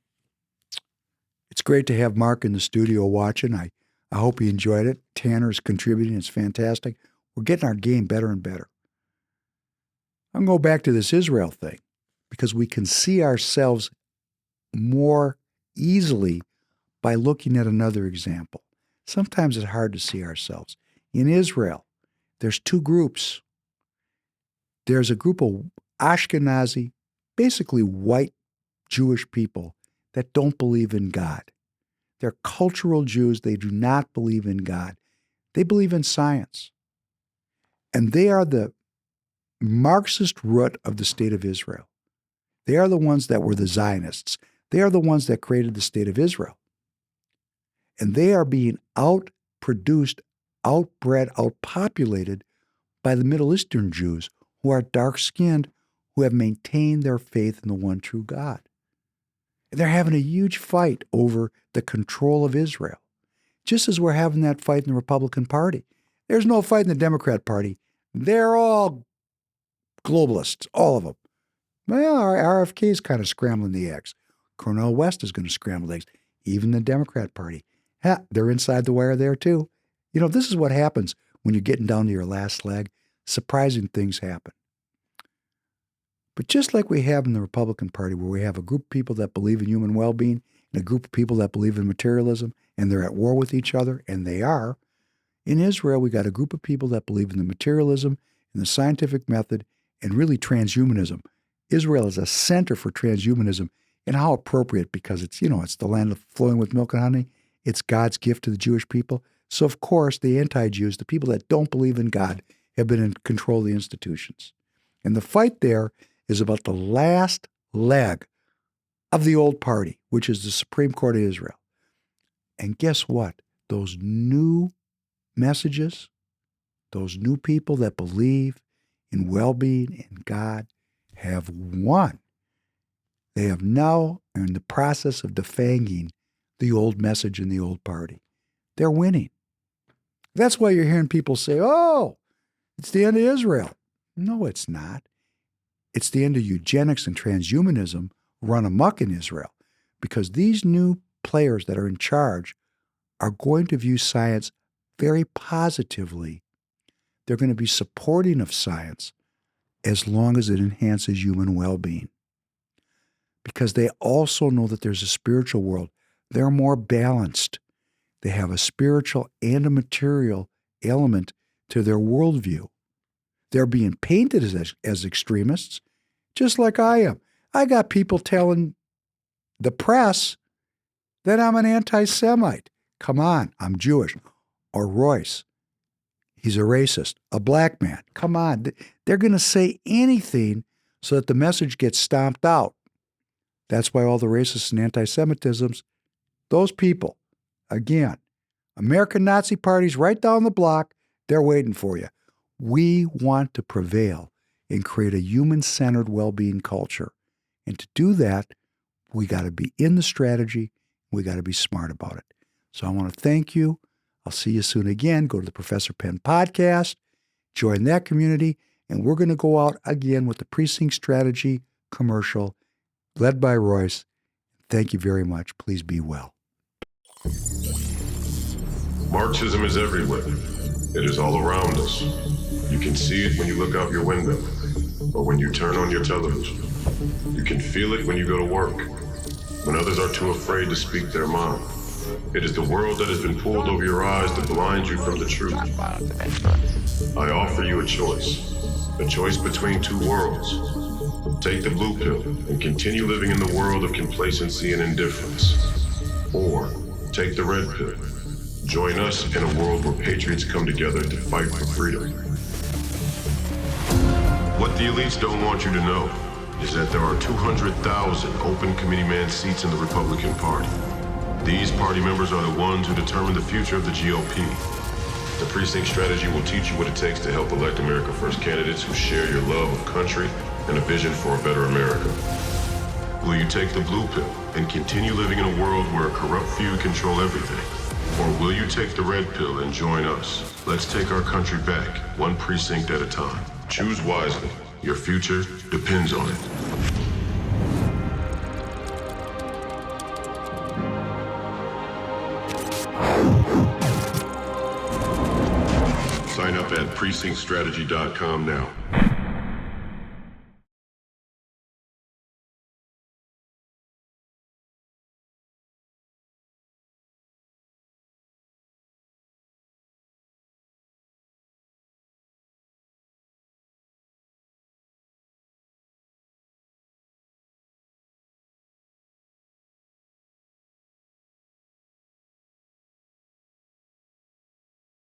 It's great to have Mark in the studio watching. I hope he enjoyed it. Tanner's contributing. It's fantastic. We're getting our game better and better. I'm going to go back to this Israel thing because we can see ourselves more easily by looking at another example. Sometimes it's hard to see ourselves. In Israel, there's two groups. There's a group of Ashkenazi, basically white Jewish people that don't believe in God. They're cultural Jews. They do not believe in God. They believe in science. And they are the Marxist root of the state of Israel. They are the ones that were the Zionists. They are the ones that created the state of Israel. And they are being outproduced, outbred, outpopulated by the Middle Eastern Jews who are dark-skinned, who have maintained their faith in the one true God. And they're having a huge fight over the control of Israel, just as we're having that fight in the Republican Party. There's no fight in the Democrat Party. They're all globalists, all of them. Well, our RFK is kind of scrambling the eggs. Cornel West is going to scramble the eggs. Even the Democrat Party. They're inside the wire there too. You know, this is what happens when you're getting down to your last leg. Surprising things happen. But just like we have in the Republican Party, where we have a group of people that believe in human well-being and a group of people that believe in materialism, and they're at war with each other, and they are, in Israel, we got a group of people that believe in the materialism and the scientific method and really transhumanism. Israel is a center for transhumanism, and how appropriate, because it's, you know, it's the land of flowing with milk and honey. It's God's gift to the Jewish people. So, of course, the anti-Jews, the people that don't believe in God, have been in control of the institutions. And the fight there is about the last leg of the old party, which is the Supreme Court of Israel. And guess what? Those new messages, those new people that believe in well-being and God have won. They have now are in the process of defanging the old message in the old party. They're winning. That's why you're hearing people say, oh, it's the end of Israel. No, it's not. It's the end of eugenics and transhumanism run amok in Israel, because these new players that are in charge are going to view science very positively. They're going to be supporting of science as long as it enhances human well-being, because they also know that there's a spiritual world. They're more balanced. They have a spiritual and a material element to their worldview. They're being painted as extremists, just like I am. I got people telling the press that I'm an anti-Semite. Come on, I'm Jewish. Or Royce, he's a racist, a black man. Come on. They're going to say anything so that the message gets stomped out. That's why all the racists and anti-Semitisms, those people, again, American Nazi parties right down the block, they're waiting for you. We want to prevail and create a human-centered well-being culture. And to do that, We got to be in the strategy. We got to be smart about it. So I want to thank you. I'll see you soon again. Go to the Professor Penn podcast, join that community, and we're going to go out again with the Precinct Strategy commercial led by Royce. Thank you very much. Please be well.
Marxism is everywhere. It is all around us. You can see it when you look out your window or when you turn on your television. You can feel it when you go to work, when others are too afraid to speak their mind. It is the world that has been pulled over your eyes to blind you from the truth. I offer you a choice between two worlds. Take the blue pill and continue living in the world of complacency and indifference. Or take the red pill. Join us in a world where patriots come together to fight for freedom. What the elites don't want you to know is that there are 200,000 open committeeman seats in the Republican Party. These party members are the ones who determine the future of the GOP. The Precinct Strategy will teach you what it takes to help elect America First candidates who share your love of country and a vision for a better America. Will you take the blue pill and continue living in a world where a corrupt few control everything? Or will you take the red pill and join us? Let's take our country back, one precinct at a time. Choose wisely. Your future depends on it. Sign up at precinctstrategy.com now.